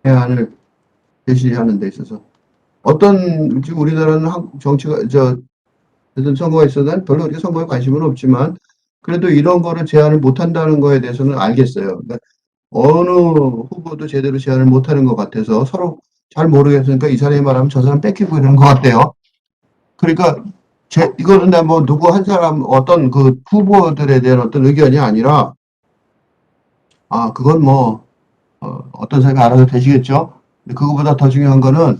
대안을 제시하는 데 있어서. 지금 우리나라는 정치가, 어떤 선거가 있어도 별로 우리 선거에 관심은 없지만, 그래도 이런 거를 제안을 못한다는 거에 대해서는 알겠어요. 그러니까 어느 후보도 제대로 제안을 못하는 것 같아서 서로 잘 모르겠으니까 이 사람이 말하면 저 사람 뺏기고 이러는 것 같아요. 그러니까 이거는 뭐 누구 한 사람 어떤 그 후보들에 대한 어떤 의견이 아니라 그건 뭐 떤 사람이 알아서 되시겠죠. 근데 그거보다 더 중요한 거는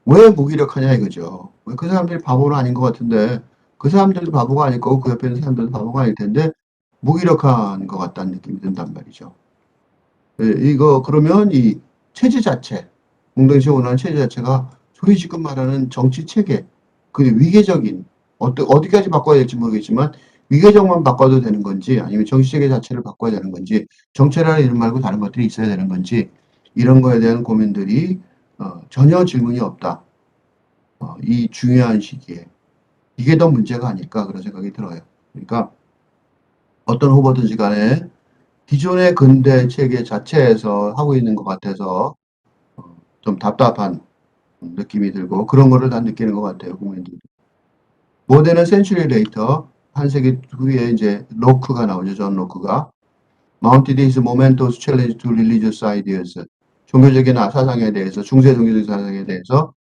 왜 무기력하냐 이거죠. 왜 그 사람들이 바보는 아닌 것 같은데 그 사람들도 바보가 아닐 거고 그 옆에 있는 사람들도 바보가 아닐 텐데 무기력한 것 같다는 느낌이 든단 말이죠. 이거 그러면 이 체제 자체, 공동체 원하는 체제 자체가 소위 지금 말하는 정치 체계, 그 위계적인 어디까지 바꿔야 될지 모르겠지만 위계적만 바꿔도 되는 건지 아니면 정치 체계 자체를 바꿔야 되는 건지 정체라는 이름 말고 다른 것들이 있어야 되는 건지 이런 거에 대한 고민들이 전혀 질문이 없다. 이 중요한 시기에 이게 더 문제가 아닐까 그런 생각이 들어요. 그러니까 어떤 후보든지 간에 기존의 근대 체계 자체에서 하고 있는 것 같아서 좀 답답한 느낌이 들고 그런 거를 다 느끼는 것 같아요, 국민들이. 모데는 센츄리 레이터, 한 세기 후에 이제 로크가 나오죠, 존 로크가. Mounted his momentous challenge to religious ideas. 종교적인 사상에 대해서, 중세 종교적인 사상에 대해서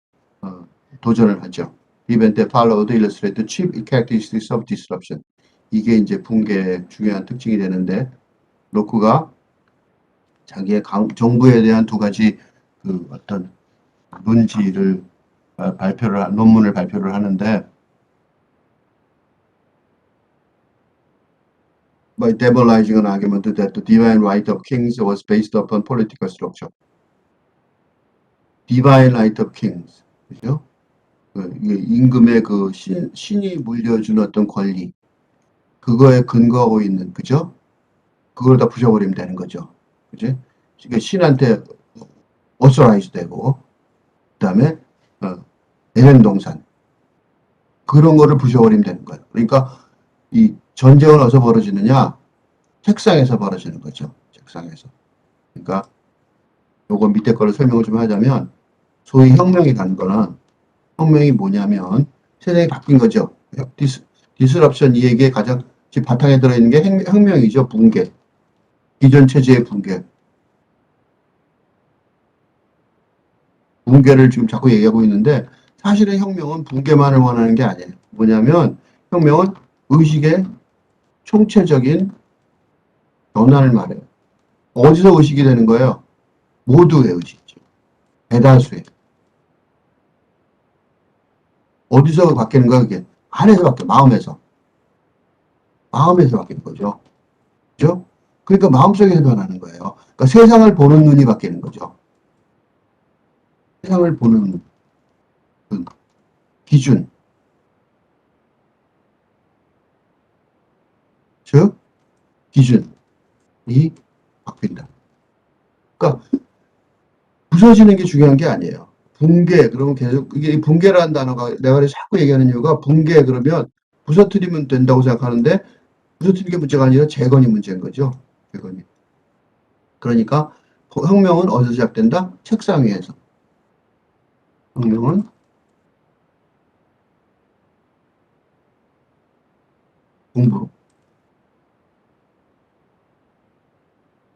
어, 도전을 하죠. Event that followed illustrate the chief characteristics of disruption. 이게 이제 붕괴의 중요한 특징이 되는데, 로크가 자기의 정부에 대한 두 가지 그 어떤 논지를 논문을 발표를 하는데, by demonizing an argument that the divine right of kings was based upon political structure. divine right of kings. 그죠? 임금의 그 신이 물려준 어떤 권리, 그거에 근거하고 있는, 그죠? 그걸 다 부셔버리면 되는 거죠. 그지? 그러니까 신한테 authorize 되고, 그 다음에, 내면동산. 그런 거를 부셔버리면 되는 거예요. 그러니까 이 전쟁은 어디서 벌어지느냐? 책상에서 벌어지는 거죠. 책상에서. 그러니까 요거 밑에 거를 설명을 좀 하자면, 소위 혁명이라는 거는, 혁명이 뭐냐면 세상이 바뀐 거죠. 디스럽션 이 얘기에 가장 지금 바탕에 들어있는 게 혁명이죠. 붕괴. 기존 체제의 붕괴. 붕괴를 지금 자꾸 얘기하고 있는데 사실은 혁명은 붕괴만을 원하는 게 아니에요. 뭐냐면 혁명은 의식의 총체적인 변화를 말해요. 어디서 의식이 되는 거예요? 모두의 의식이죠. 대다수의. 어디서 바뀌는 거야 그게? 안에서 바뀌어. 마음에서. 마음에서 바뀌는 거죠. 그죠? 그러니까 마음속에서 변하는 거예요. 그러니까 세상을 보는 눈이 바뀌는 거죠. 세상을 보는 그 기준, 즉 기준이 바뀐다. 그러니까 부서지는 게 중요한 게 아니에요. 붕괴 그러면 계속 이게 붕괴라는 단어가 내가 자꾸 얘기하는 이유가 붕괴 그러면 부서뜨리면 된다고 생각하는데 부서뜨리는 게 문제가 아니라 재건이 문제인 거죠. 재건이. 그러니까 혁명은 어디서 시작된다? 책상 위에서. 혁명은 공부로.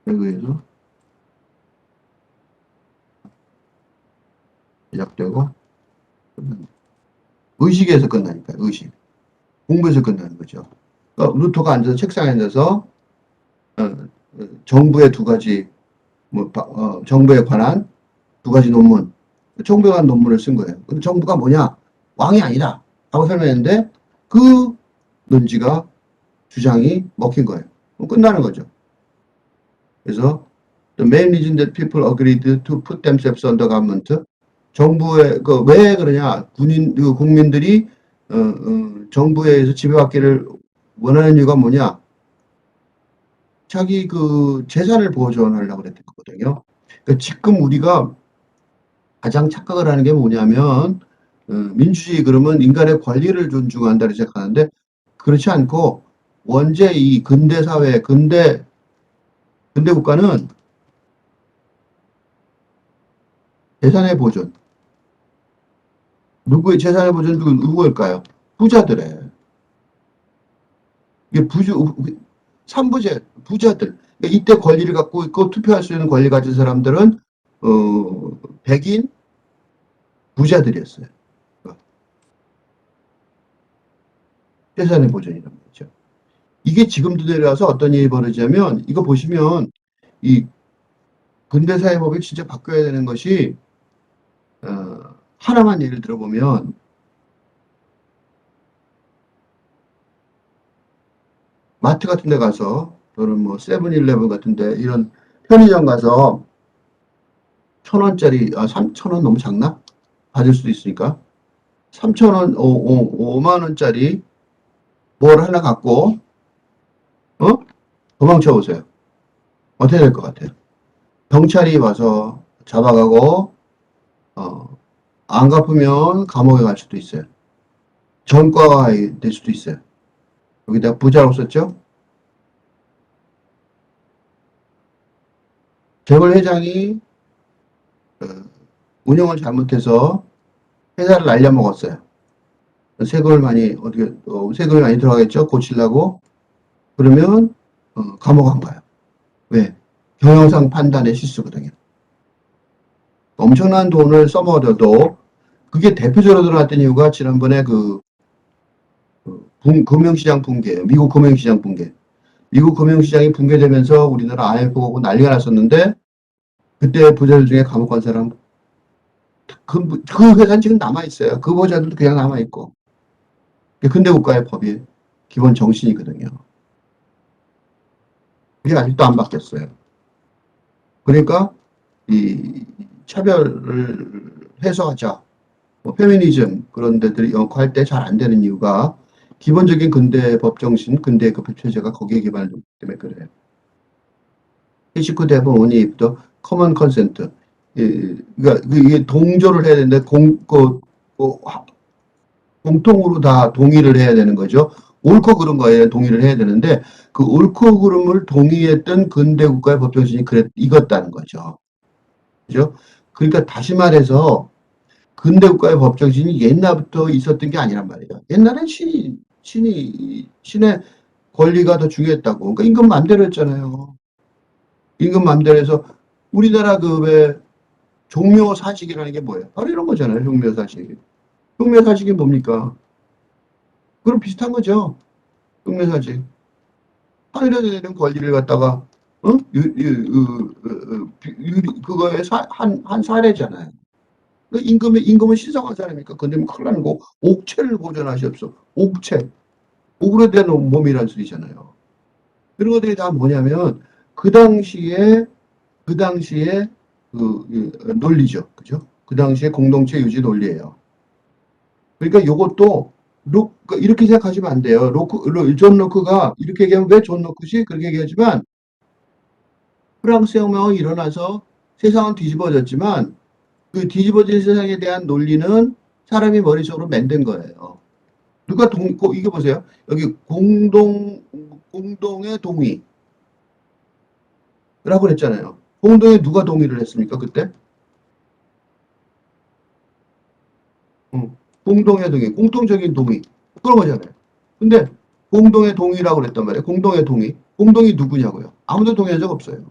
의해서 시작되고 의식에서 끝나니까 의식. 공부에서 끝나는 거죠. 그러니까 루터가 앉아서 책상에 앉아서 정부의 두 가지 정부에 관한 두 가지 논문, 정부에 관한 논문을 쓴 거예요. 근데 정부가 뭐냐? 왕이 아니다. 하고 설명했는데 그 논지가 주장이 먹힌 거예요. 끝나는 거죠. 그래서 the main reason that people agreed to put themselves under government 정부에 왜 그러냐? 국민들이 정부에 의해서 지배받기를 원하는 이유가 뭐냐? 자기 그 재산을 보존하려고 그랬던 거거든요. 그러니까 지금 우리가 가장 착각을 하는 게 뭐냐면 민주주의 그러면 인간의 권리를 존중한다고 생각하는데 그렇지 않고 원제 이 근대 사회, 근대 국가는 재산의 보존. 누구의 재산의 보존 누구일까요? 부자들의. 이게 삼부제, 부자들. 그러니까 이때 권리를 갖고 있고 투표할 수 있는 권리 가진 사람들은 백인 부자들이었어요. 재산의 보존이란 말이죠. 이게 지금도 내려와서 어떤 일이 벌어지냐면 이거 보시면 이 근대사회법이 진짜 바뀌어야 되는 것이 하나만 예를 들어보면 마트 같은 데 가서 또는 뭐 세븐일레븐 같은 데 이런 편의점 가서 1,000원짜리 3,000원 너무 작나? 받을 수도 있으니까 3,000원 5만 원짜리 뭘 하나 갖고 도망쳐 보세요. 어떻게 될 것 같아요? 경찰이 와서 잡아가고 안 갚으면 감옥에 갈 수도 있어요. 전과가 될 수도 있어요. 여기다 부자라고 썼죠? 재벌 회장이 운영을 잘못해서 회사를 날려먹었어요. 세금을 많이 어떻게 세금이 많이 들어가겠죠. 고치려고. 그러면 감옥 안 가요. 왜? 경영상 판단의 실수거든요. 엄청난 돈을 써먹어도 그게 대표적으로 드러났던 이유가 지난번에 금융시장 붕괴, 미국 금융시장 붕괴. 미국 금융시장이 붕괴되면서 우리나라 IMF 오고 난리가 났었는데 그때 부자들 중에 감옥 간 사람 그 회사는 지금 남아있어요. 그 부자들도 그냥 남아있고. 근대 국가의 법이 기본 정신이거든요. 그게 아직도 안 바뀌었어요. 그러니까 이 차별을 해소하자. 뭐 페미니즘 그런 데들이 연구할 때 잘 안 되는 이유가 기본적인 근대 법 정신, 근대 그 체제가 거기에 기반되기 때문에 그래요. 19대 원이부터 커먼 컨센트. 그러니까 이게 동조를 해야 되는데 공통으로 다 동의를 해야 되는 거죠. 옳고 그른 거에 동의를 해야 되는데 그 옳고 그름을 동의했던 근대 국가의 법 정신이 익었다는 거죠. 그죠? 그러니까 다시 말해서 근대 국가의 법 정신이 옛날부터 있었던 게 아니란 말이에요. 옛날엔 신의 권리가 더 중요했다고. 그러니까 임금 맘대로 했잖아요. 임금 맘대로 해서 우리나라 왜 종묘사직이라는 게 뭐예요? 바로 이런 거잖아요. 종묘사직. 종묘사직이 뭡니까? 그럼 비슷한 거죠. 종묘사직. 하늘에 되는 권리를 갖다가 그거의 한 사례잖아요. 그 임금은 신성한 사람이니까. 근데 뭐 큰일 나는 거 옥체를 보존하시옵소. 옥체. 옥으로 된 몸이란 소리잖아요. 그런 것들이 다 뭐냐면 그 당시에 논리죠. 그죠? 그 당시에 공동체 유지 논리예요. 그러니까 요것도 그러니까 이렇게 생각하시면 안 돼요. 존 로크가 이렇게 얘기하면 왜 존 로크지? 그렇게 얘기하지만 프랑스 혁명이 일어나서 세상은 뒤집어졌지만 그 뒤집어진 세상에 대한 논리는 사람이 머릿속으로 만든 거예요. 누가 이게 보세요. 여기 공동의 동의라고 그랬잖아요. 공동에 누가 동의를 했습니까? 그때? 공동의 동의, 공통적인 동의. 그런 거잖아요. 근데 공동의 동의라고 그랬단 말이에요. 공동의 동의. 공동이 누구냐고요. 아무도 동의한 적 없어요.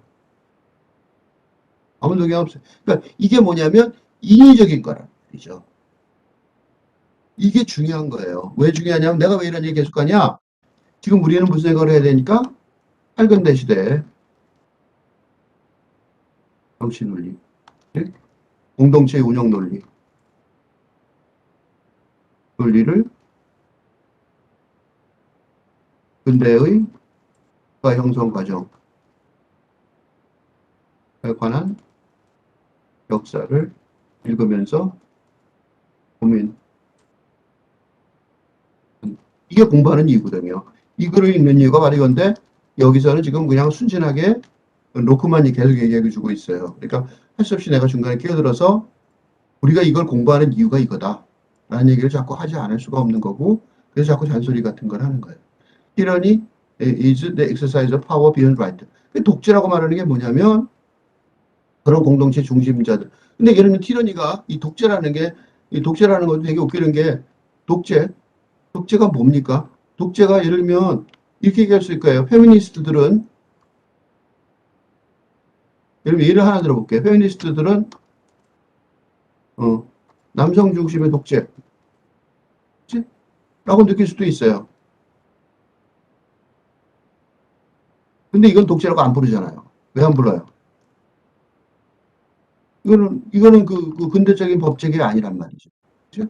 아무도 동의한 적 없어요. 그러니까 이게 뭐냐면 인위적인 거란 말이죠. 이게 중요한 거예요. 왜 중요하냐면 내가 왜 이런 얘기 계속 하냐? 지금 우리는 무슨 생각을 해야 되니까? 팔근대 시대 정치 논리, 공동체 운영 논리를 근대의 국가 형성 과정에 관한 역사를 읽으면서 고민. 이게 공부하는 이유거든요. 이 글을 읽는 이유가 바로 이건데 여기서는 지금 그냥 순진하게 로크만이 계속 얘기해 주고 있어요. 그러니까 할 수 없이 내가 중간에 끼어들어서 우리가 이걸 공부하는 이유가 이거다. 라는 얘기를 자꾸 하지 않을 수가 없는 거고 그래서 자꾸 잔소리 같은 걸 하는 거예요. tyranny is the exercise of power beyond right. 독재라고 말하는 게 뭐냐면 그런 공동체 중심자들. 근데 예를 들면 티라니가 이 독재라는 것도 되게 웃기는 게 독재가 뭡니까? 독재가 예를 들면 이렇게 얘기할 수 있을 거예요. 페미니스트들은 예를 하나 들어볼게요. 페미니스트들은 남성 중심의 독재 라고 느낄 수도 있어요. 근데 이건 독재라고 안 부르잖아요. 왜 안 불러요? 이거는 그 근대적인 법제가 아니란 말이죠. 그죠?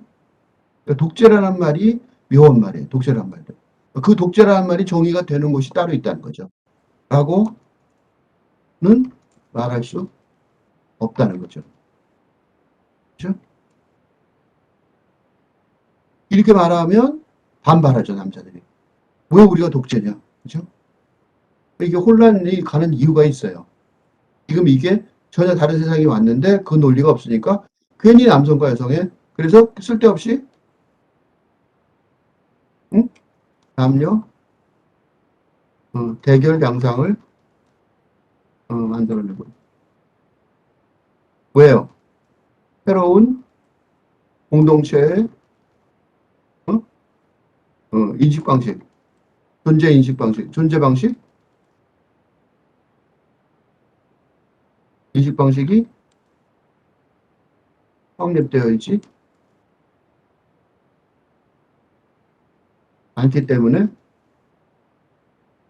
그러니까 독재라는 말이 묘한 말이에요. 독재라는 말도. 그 독재라는 말이 정의가 되는 곳이 따로 있다는 거죠. 라고는 말할 수 없다는 거죠. 그죠? 이렇게 말하면 반발하죠, 남자들이. 왜 우리가 독재냐? 그죠? 이게 혼란이 가는 이유가 있어요. 지금 이게 전혀 다른 세상이 왔는데 그 논리가 없으니까 괜히 남성과 여성의 그래서 쓸데없이 응? 남녀 대결 양상을 만들어내고 왜요? 새로운 공동체의 어? 인식 방식, 존재 인식 방식, 존재 방식, 인식 방식이 확립되어 있지 않기 때문에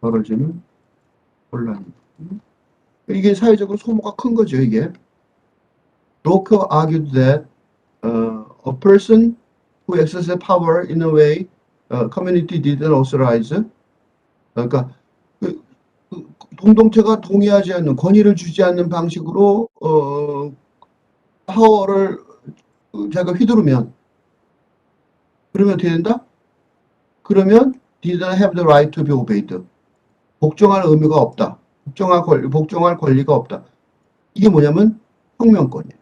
벌어지는 혼란. 이게 사회적으로 소모가 큰 거죠, 이게. Rocker argued that a person who exercises power in a way community didn't authorize. 그러니까 그, 공동체가 동의하지 않는 권위를 주지 않는 방식으로 파워를 자기가 휘두르면 그러면 어떻게 된다? 그러면 didn't have the right to be obeyed. 복종할 의무가 없다. 복종할 권리가 없다. 이게 뭐냐면 혁명권이에요.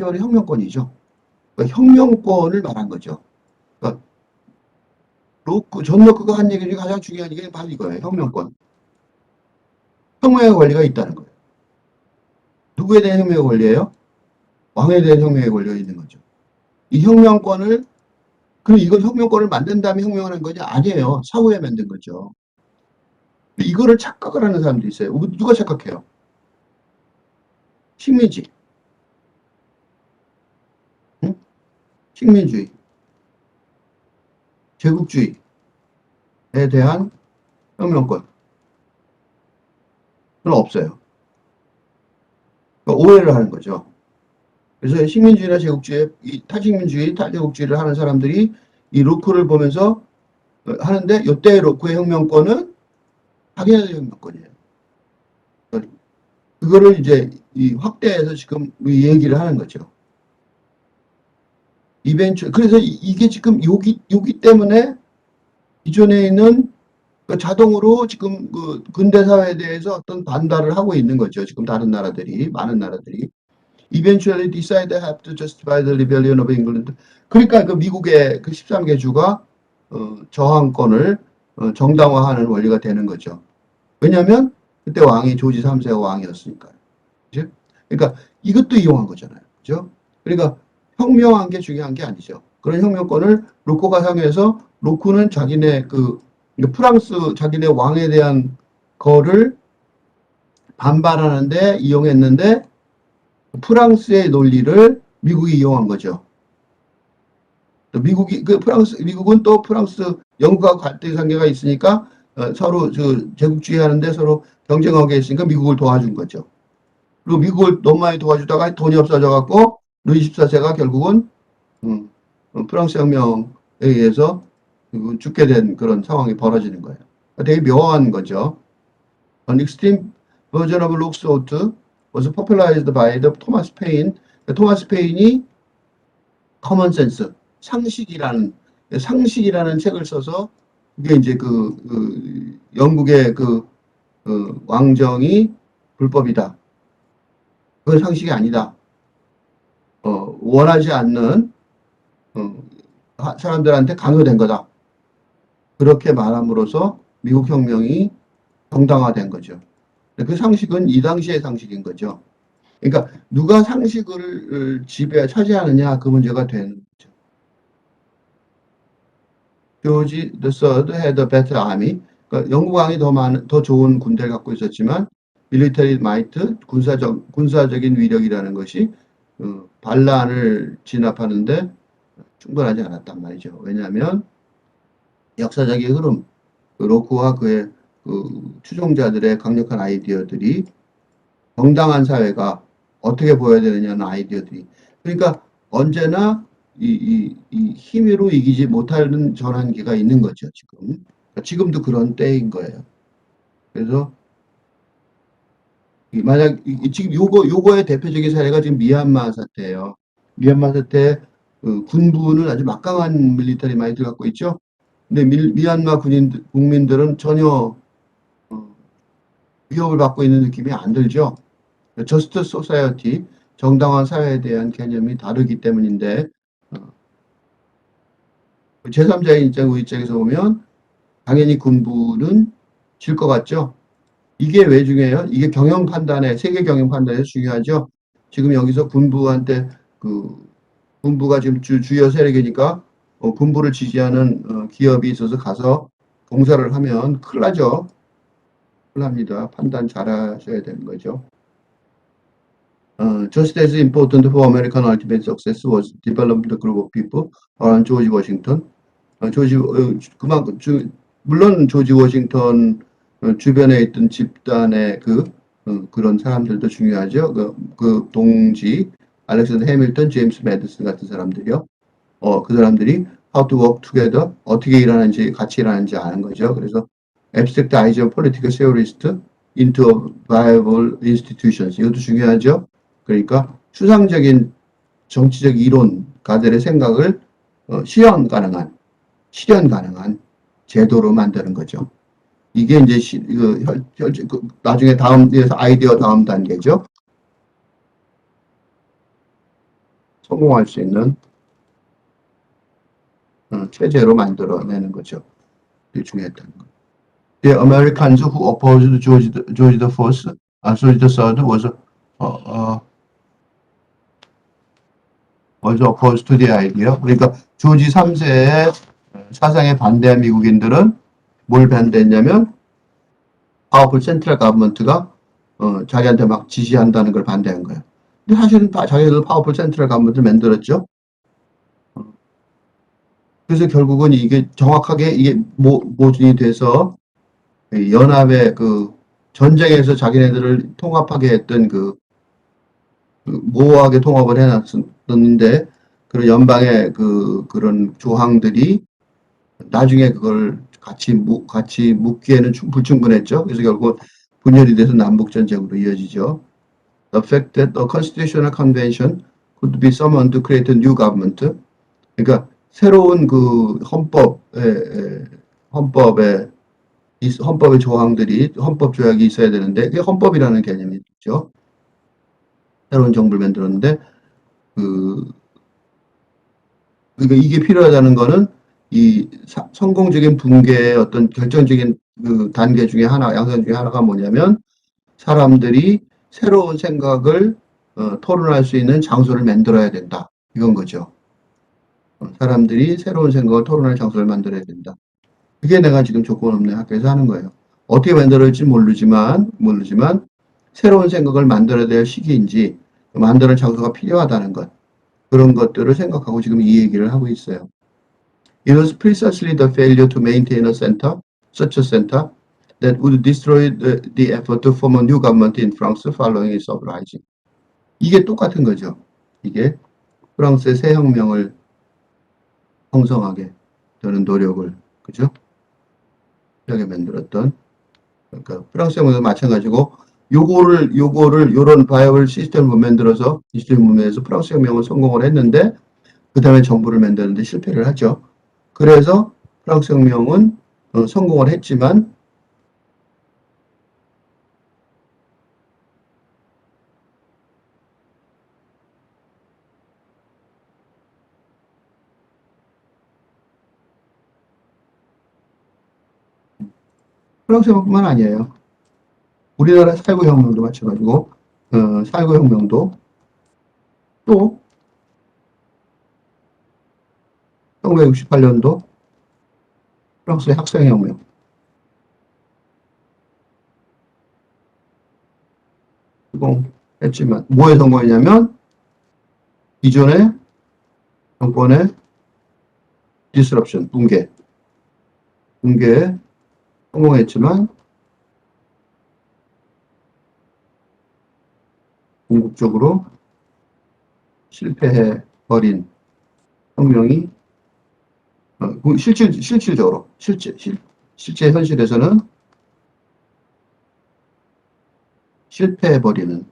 이게 혁명권이죠. 그러니까 혁명권을 말한 거죠. 그러니까 존 로크가 한 얘기 중에 가장 중요한 게 바로 이거예요. 혁명권. 혁명의 권리가 있다는 거예요. 누구에 대한 혁명의 권리예요? 왕에 대한 혁명의 권리가 있는 거죠. 이 혁명권을 그럼 이걸 혁명권을 만든 다음에 혁명을 한 거냐? 아니에요. 사후에 만든 거죠. 이거를 착각을 하는 사람들이 있어요. 누가 착각해요? 식민지. 응? 식민주의. 제국주의에 대한 혁명권은 없어요. 그러니까 오해를 하는 거죠. 그래서 식민주의나 제국주의, 타식민주의, 타제국주의를 하는 사람들이 이 로크를 보면서 하는데 이때 로크의 혁명권은 자기네들의 혁명권이에요. 그거를 이제 이 확대해서 지금 얘기를 하는 거죠. 그래서 이게 지금 여기 때문에 기존에 있는 자동으로 지금 그 근대 사회에 대해서 어떤 반발을 하고 있는 거죠. 지금 다른 나라들이, 많은 나라들이. Eventually decide they have to justify the rebellion of England. 그러니까 그 미국의 그 13개 주가 저항권을 정당화하는 원리가 되는 거죠. 왜냐하면 그때 왕이 조지 3세가 왕이었으니까요. 그죠? 그러니까 이것도 이용한 거잖아요. 그죠? 그러니까 혁명한 게 중요한 게 아니죠. 그런 혁명권을 로코가 사용해서 로코는 자기네 프랑스 자기네 왕에 대한 거를 반발하는데 이용했는데 프랑스의 논리를 미국이 이용한 거죠. 미국은 또 영국하고 갈등 관계가 있으니까 서로 제국주의 하는데 서로 경쟁하게 있으니까 미국을 도와준 거죠. 그리고 미국을 너무 많이 도와주다가 돈이 없어져 갖고 루이 14세가 결국은 프랑스 혁명에 의해서 죽게 된 그런 상황이 벌어지는 거예요. 되게 묘한 거죠. An extreme version of Locke's thought was popularized by the Thomas Paine. 토마스 페인이 common sense, 상식이라는 책을 써서 그게 이제 영국의 왕정이 불법이다. 그건 상식이 아니다. 원하지 않는 사람들한테 강요된 거다. 그렇게 말함으로써 미국 혁명이 정당화된 거죠. 그 상식은 이 당시의 상식인 거죠. 그러니까 누가 상식을 차지하느냐 그 문제가 되는 거죠. 조지 III had a better army. 그러니까 영국 왕이 더 좋은 군대를 갖고 있었지만 military might, 군사적인 위력이라는 것이 반란을 진압하는데 충분하지 않았단 말이죠. 왜냐하면 역사적인 흐름, 로크와 그의 추종자들의 강력한 아이디어들이 정당한 사회가 어떻게 보여야 되느냐는 아이디어들이. 그러니까 언제나 이 힘으로 이기지 못하는 전환기가 있는 거죠, 지금. 그러니까 지금도 그런 때인 거예요. 그래서 만약 지금 요거의 대표적인 사례가 지금 미얀마 사태예요. 미얀마 사태 군부는 아주 막강한 밀리터리 마인드를 갖고 있죠. 근데 미얀마 국민들은 전혀 위협을 받고 있는 느낌이 안 들죠. 저스트 소사이어티, 정당한 사회에 대한 개념이 다르기 때문인데 제3자의 입장에서 보면 당연히 군부는 질 것 같죠. 이게 왜 중요해요? 이게 세계 경영 판단에 중요하죠. 지금 여기서 군부한테 군부가 지금 주요 세력이니까 군부를 지지하는 기업이 있어서 가서 봉사를 하면 큰일 나죠. 큰일 납니다. 판단 잘 하셔야 되는 거죠. Just as important for American ultimate success was developing the group of people around George Washington. 그만큼 물론 조지 워싱턴 주변에 있던 집단의 그런 사람들도 중요하죠. 그 동지 알렉산더 해밀턴, 제임스 매디슨 같은 사람들이요. 그 사람들이 how to work together, 어떻게 일하는지, 같이 일하는지 아는 거죠. 그래서 abstract idea of political theorist into viable institutions. 이것도 중요하죠. 그러니까 추상적인 정치적 이론가들의 생각을 실현 가능한 제도로 만드는 거죠. 이게 이제 나중에 아이디어 다음 단계죠. 성공할 수 있는 체제로 만들어내는 거죠. 이게 중요했다는 거. The Americans who opposed George the First, George the Third was opposed to the idea. 그러니까 조지 3세의 사상에 반대한 미국인들은 뭘 반대했냐면 파워풀 센트럴 가버먼트가 자기한테 막 지시한다는 걸 반대한 거예요. 근데 사실은 자기들 파워풀 센트럴 가버먼트를 만들었죠. 그래서 결국은 이게 정확하게 이게 모순이 돼서 연합의 전쟁에서 자기네들을 통합하게 했던 모호하게 통합을 해놨었는데 그런 연방의 그런 조항들이 나중에 그걸 같이 묶기에는 불충분했죠. 그래서 결국 분열이 돼서 남북전쟁으로 이어지죠. The fact that a constitutional convention could be summoned to create a new government. 그러니까 새로운 헌법의 조항들이 헌법 조약이 있어야 되는데 그게 헌법이라는 개념이 있죠. 새로운 정부를 만들었는데 그러니까 이게 필요하다는 거는 이 성공적인 붕괴의 어떤 결정적인 단계 중에 하나, 양상 중에 하나가 뭐냐면 사람들이 새로운 생각을 토론할 수 있는 장소를 만들어야 된다. 이건 거죠. 사람들이 새로운 생각을 토론할 장소를 만들어야 된다. 그게 내가 지금 조건 없는 학교에서 하는 거예요. 어떻게 만들어질지 모르지만 새로운 생각을 만들어야 될 시기인지 만드는 장소가 필요하다는 것. 그런 것들을 생각하고 지금 이 얘기를 하고 있어요. It was precisely the failure to maintain a center, such a center, that would destroy the effort to form a new government in France following its uprising. 이게 똑같은 거죠. 이게 프랑스의 새 혁명을 형성하게 되는 노력을, 그죠? 하게 만들었던, 그러니까 프랑스 혁명도 마찬가지고, 요런 바이블 시스템을 만들어서, 디지털 문명에서 프랑스 혁명을 성공을 했는데, 그 다음에 정부를 만드는데 실패를 하죠. 그래서 프랑스 혁명은 성공을 했지만, 프랑스 혁명뿐만 아니에요. 우리나라 4.19 혁명도 마찬가지고, 4.19 혁명도 또 1968년도 프랑스의 학생혁명. 성공했지만, 뭐에 성공했냐면, 기존의 정권의 디스럽션, 붕괴에 성공했지만, 궁극적으로 실패해버린 혁명이, 실질적으로, 실제 현실에서는 실패해버리는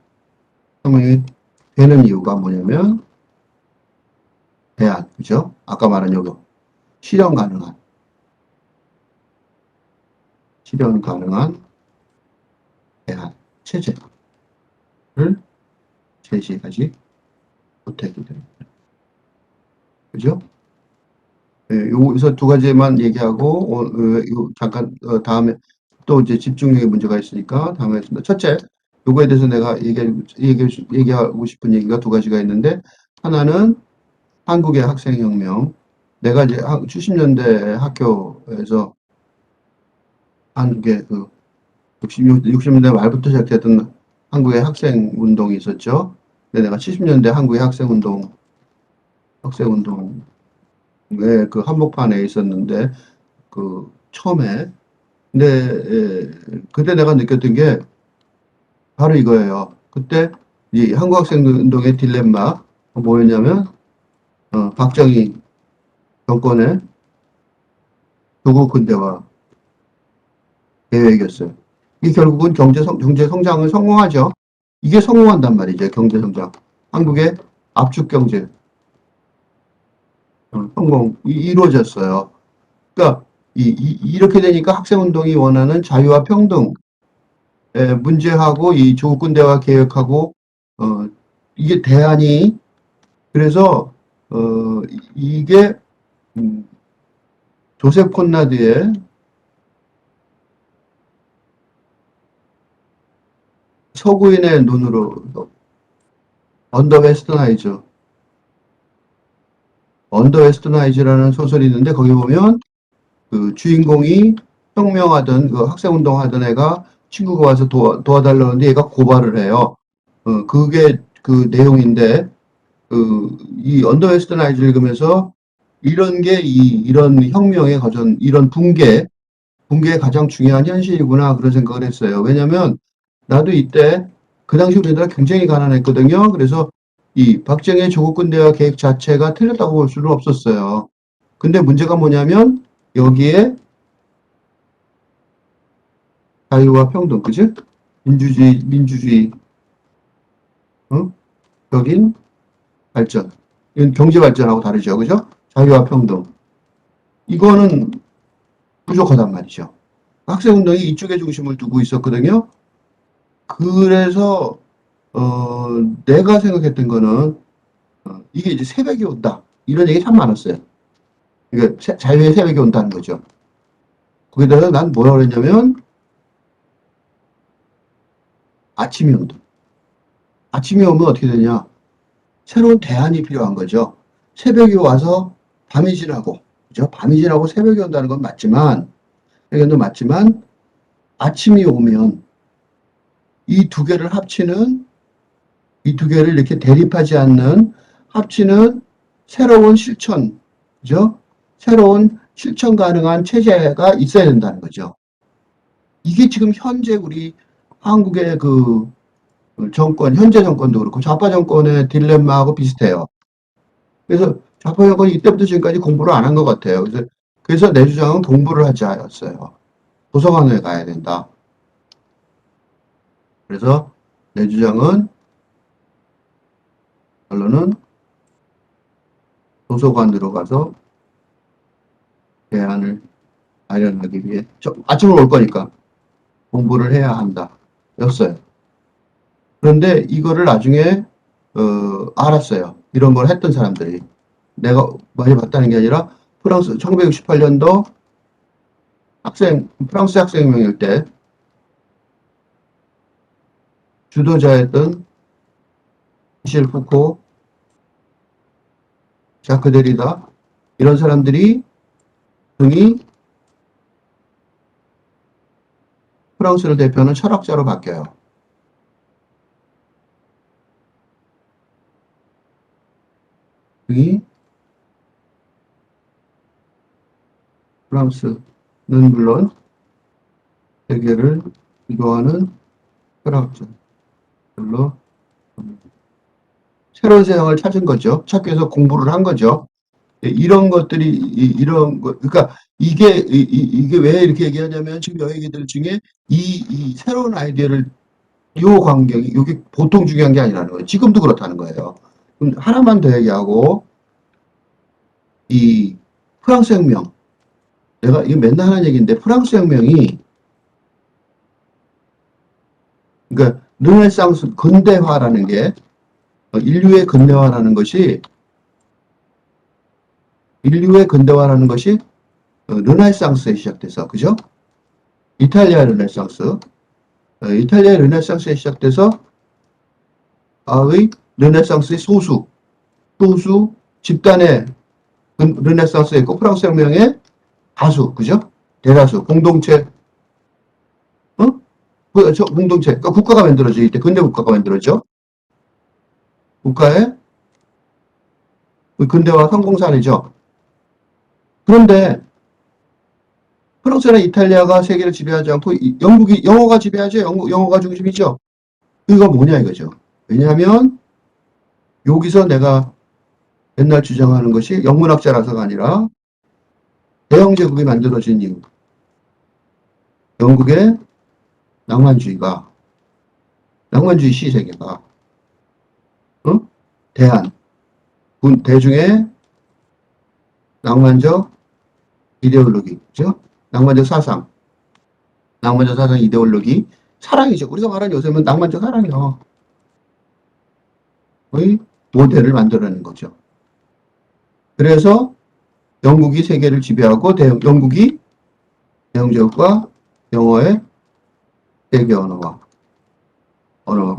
혁명이 되는 이유가 뭐냐면, 대안, 그죠? 아까 말한 요거. 실현 가능한 대안, 체제를 제시하지 못했기 때문에. 그죠? 네, 여기서 두 가지만 얘기하고, 잠깐, 다음에 또 이제 집중력의 문제가 있으니까 다음에 하겠습니다. 첫째, 요거에 대해서 내가 얘기하고 싶은 얘기가 두 가지가 있는데, 하나는 한국의 학생혁명. 내가 이제 70년대 학교에서 한국의 그 60년대 말부터 시작했던 한국의 학생 운동이 있었죠. 근데 내가 70년대 한국의 학생운동의 그 한복판에 있었는데, 그 처음에. 근데 그때 내가 느꼈던 게 바로 이거예요. 그때 이 한국 학생운동의 딜레마 뭐였냐면, 박정희 정권의 조국 근대화 계획이었어요. 이게 결국은 경제 성장을 성공하죠. 이게 성공한단 말이죠. 경제 성장. 한국의 압축 경제 성공 이루어졌어요. 그러니까 이렇게 되니까 학생운동이 원하는 자유와 평등 문제하고 이 조국 근대화 계획하고 어, 이게 대안이. 그래서 이게 음, 조셉 콘라드의 서구인의 눈으로 언더 웨스터나이즈 언더 웨스터나이즈라는 소설이 있는데, 거기 보면 그 주인공이 혁명하던 그 학생운동 하던 애가 친구가 와서 도와달라는데 얘가 고발을 해요. 그게 그 내용인데, 이 언더 웨스터나이즈 읽으면서 이런 게 이런 혁명의 과정, 이런 붕괴의 가장 중요한 현실이구나, 그런 생각을 했어요. 왜냐면 나도 이때 그 당시 우리나라 굉장히 가난했거든요. 그래서 이 박정희의 조국 근대화 계획 자체가 틀렸다고 볼 수는 없었어요. 근데 문제가 뭐냐면 여기에 자유와 평등, 그지? 민주주의, 어? 적인 발전. 이건 경제 발전하고 다르죠, 그죠? 자유와 평등. 이거는 부족하단 말이죠. 학생운동이 이쪽에 중심을 두고 있었거든요. 그래서 내가 생각했던 거는 이게 이제 새벽이 온다, 이런 얘기 참 많았어요. 이게 자유의 새벽이 온다는 거죠. 거기다가 난 뭐라 그랬냐면 아침이 온다. 아침이 오면 어떻게 되냐? 새로운 대안이 필요한 거죠. 새벽이 와서 밤이 지나고, 그죠? 밤이 지나고 새벽이 온다는 건 맞지만, 의견도 맞지만, 아침이 오면 이 두 개를 합치는, 이 두 개를 이렇게 대립하지 않는 합치는 새로운 실천, 그죠? 새로운 실천 가능한 체제가 있어야 된다는 거죠. 이게 지금 현재 우리 한국의 그 현재 정권도 그렇고 좌파 정권의 딜레마하고 비슷해요. 그래서 좌파 정권이 이때부터 지금까지 공부를 안 한 것 같아요. 그래서 내 주장은 공부를 하지 않았어요. 도서관에 가야 된다. 그래서 내 주장은, 결론은 도서관으로 가서 대안을 마련하기 위해 아침을 올 거니까 공부를 해야 한다 였어요. 그런데 이거를 나중에 알았어요. 이런 걸 했던 사람들이. 내가 많이 봤다는 게 아니라 프랑스 1968년도 프랑스 학생혁명일 때 주도자였던 미셸 푸코, 자크 데리다, 이런 사람들이 등이 프랑스를 대표하는 철학자로 바뀌어요. 등이 프랑스는 물론 세계를 주도하는 철학자들로 새로운 세상을 찾은 거죠. 찾기 위해서 공부를 한 거죠. 이런 것들이 이런 거, 그러니까 이게 왜 이렇게 얘기하냐면, 지금 여기 얘기들 중에 이 새로운 아이디어를, 요 광경이 이게 보통 중요한 게 아니라는 거예요. 지금도 그렇다는 거예요. 그럼 하나만 더 얘기하고, 이 프랑스 혁명, 내가 이거 맨날 하는 얘기인데, 프랑스 혁명이, 그러니까 르네상스 근대화라는 게, 인류의 근대화라는 것이 인류의 근대화라는 것이 르네상스에 시작돼서, 그죠? 이탈리아 르네상스. 이탈리아의 르네상스에 시작돼서 르네상스의 소수 집단의 르네상스에 있고 프랑스 혁명의 다수, 그죠? 대다수, 공동체, 어? 공동체, 그러니까 국가가 만들어져, 이때 근대 국가가 만들어져. 국가의 근대화 성공사례죠. 그런데 프랑스나 이탈리아가 세계를 지배하지 않고 영국이 영어가 지배하죠. 영어가 중심이죠. 이거 뭐냐 이거죠. 왜냐하면 여기서 내가 맨날 주장하는 것이 영문학자라서가 아니라 대영제국이 만들어진 이유. 영국의 낭만주의 시세계가 대한 대중의 낭만적 이데올로기죠. 낭만적 사상 이데올로기, 사랑이죠. 우리가 말하는 요새는 낭만적 사랑이요. 의 모델을 만들어내는 거죠. 그래서 영국이 세계를 지배하고 영국이 대영제국과 영어의 세계 언어가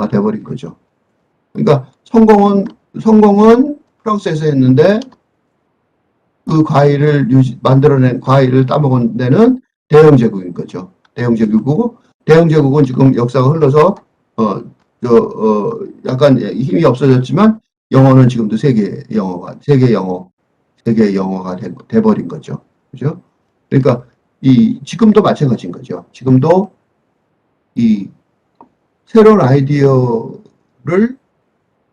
돼버린 거죠. 그러니까 성공은 프랑스에서 했는데 그 만들어낸 과일을 따먹은 데는 대영제국인 거죠. 대영제국은 지금 역사가 흘러서 약간 힘이 없어졌지만 영어는 지금도 세계 영어가 돼버린 거죠. 그죠? 그러니까 지금도 마찬가지인 거죠. 지금도 이 새로운 아이디어를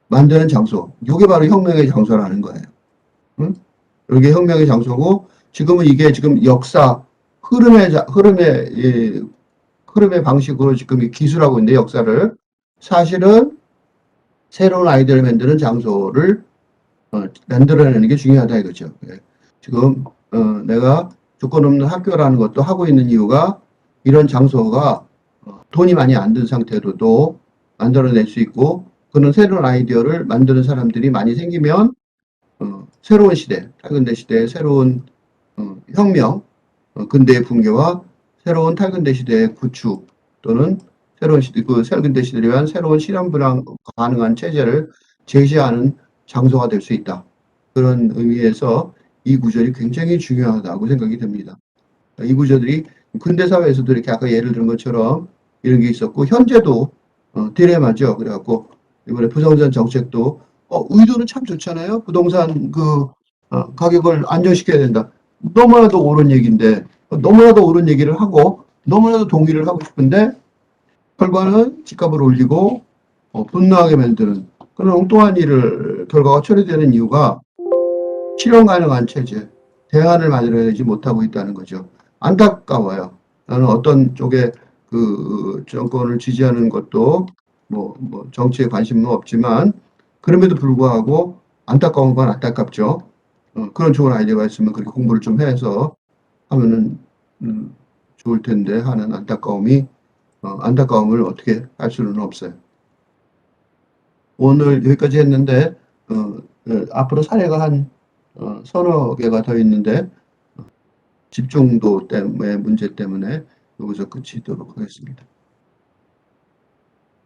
만드는 장소, 이게 바로 혁명의 장소라는 거예요. 응? 이게 혁명의 장소고, 지금은 이게 지금 역사 흐름의 방식으로 지금 기술하고 있는데, 역사를 사실은 새로운 아이디어를 만드는 장소를 만들어내는 게 중요하다 이거죠. 지금 내가 조건 없는 학교라는 것도 하고 있는 이유가 이런 장소가 돈이 많이 안 든 상태로도 만들어낼 수 있고, 그런 새로운 아이디어를 만드는 사람들이 많이 생기면 새로운 시대, 탈근대 시대의 새로운 혁명, 근대의 붕괴와 새로운 탈근대 시대의 구축 또는 새로운 탈근대 시대를 위한 새로운 실현 불안 가능한 체제를 제시하는 장소가 될 수 있다. 그런 의미에서 이 구절이 굉장히 중요하다고 생각이 됩니다. 이 구절들이 근대 사회에서도 이렇게 아까 예를 든 것처럼 이런 게 있었고, 현재도 디레마죠. 그래갖고 이번에 부동산 정책도 의도는 참 좋잖아요. 부동산 가격을 안정시켜야 된다. 너무나도 옳은 얘기인데, 너무나도 옳은 얘기를 하고 너무나도 동의를 하고 싶은데 결과는 집값을 올리고 분노하게 만드는 그런 엉뚱한 결과가 처리되는 이유가 실현 가능한 체제, 대안을 마련하지 못하고 있다는 거죠. 안타까워요. 나는 어떤 쪽에 정권을 지지하는 것도 정치에 관심은 없지만, 그럼에도 불구하고 안타까운 건 안타깝죠. 그런 좋은 아이디어가 있으면 그렇게 공부를 좀 해서 하면은 좋을 텐데 하는 안타까움을 어떻게 할 수는 없어요. 오늘 여기까지 했는데 앞으로 사례가 한 서너 개가 더 있는데 집중도 때문에 문제 때문에 여기서 끝이도록 하겠습니다.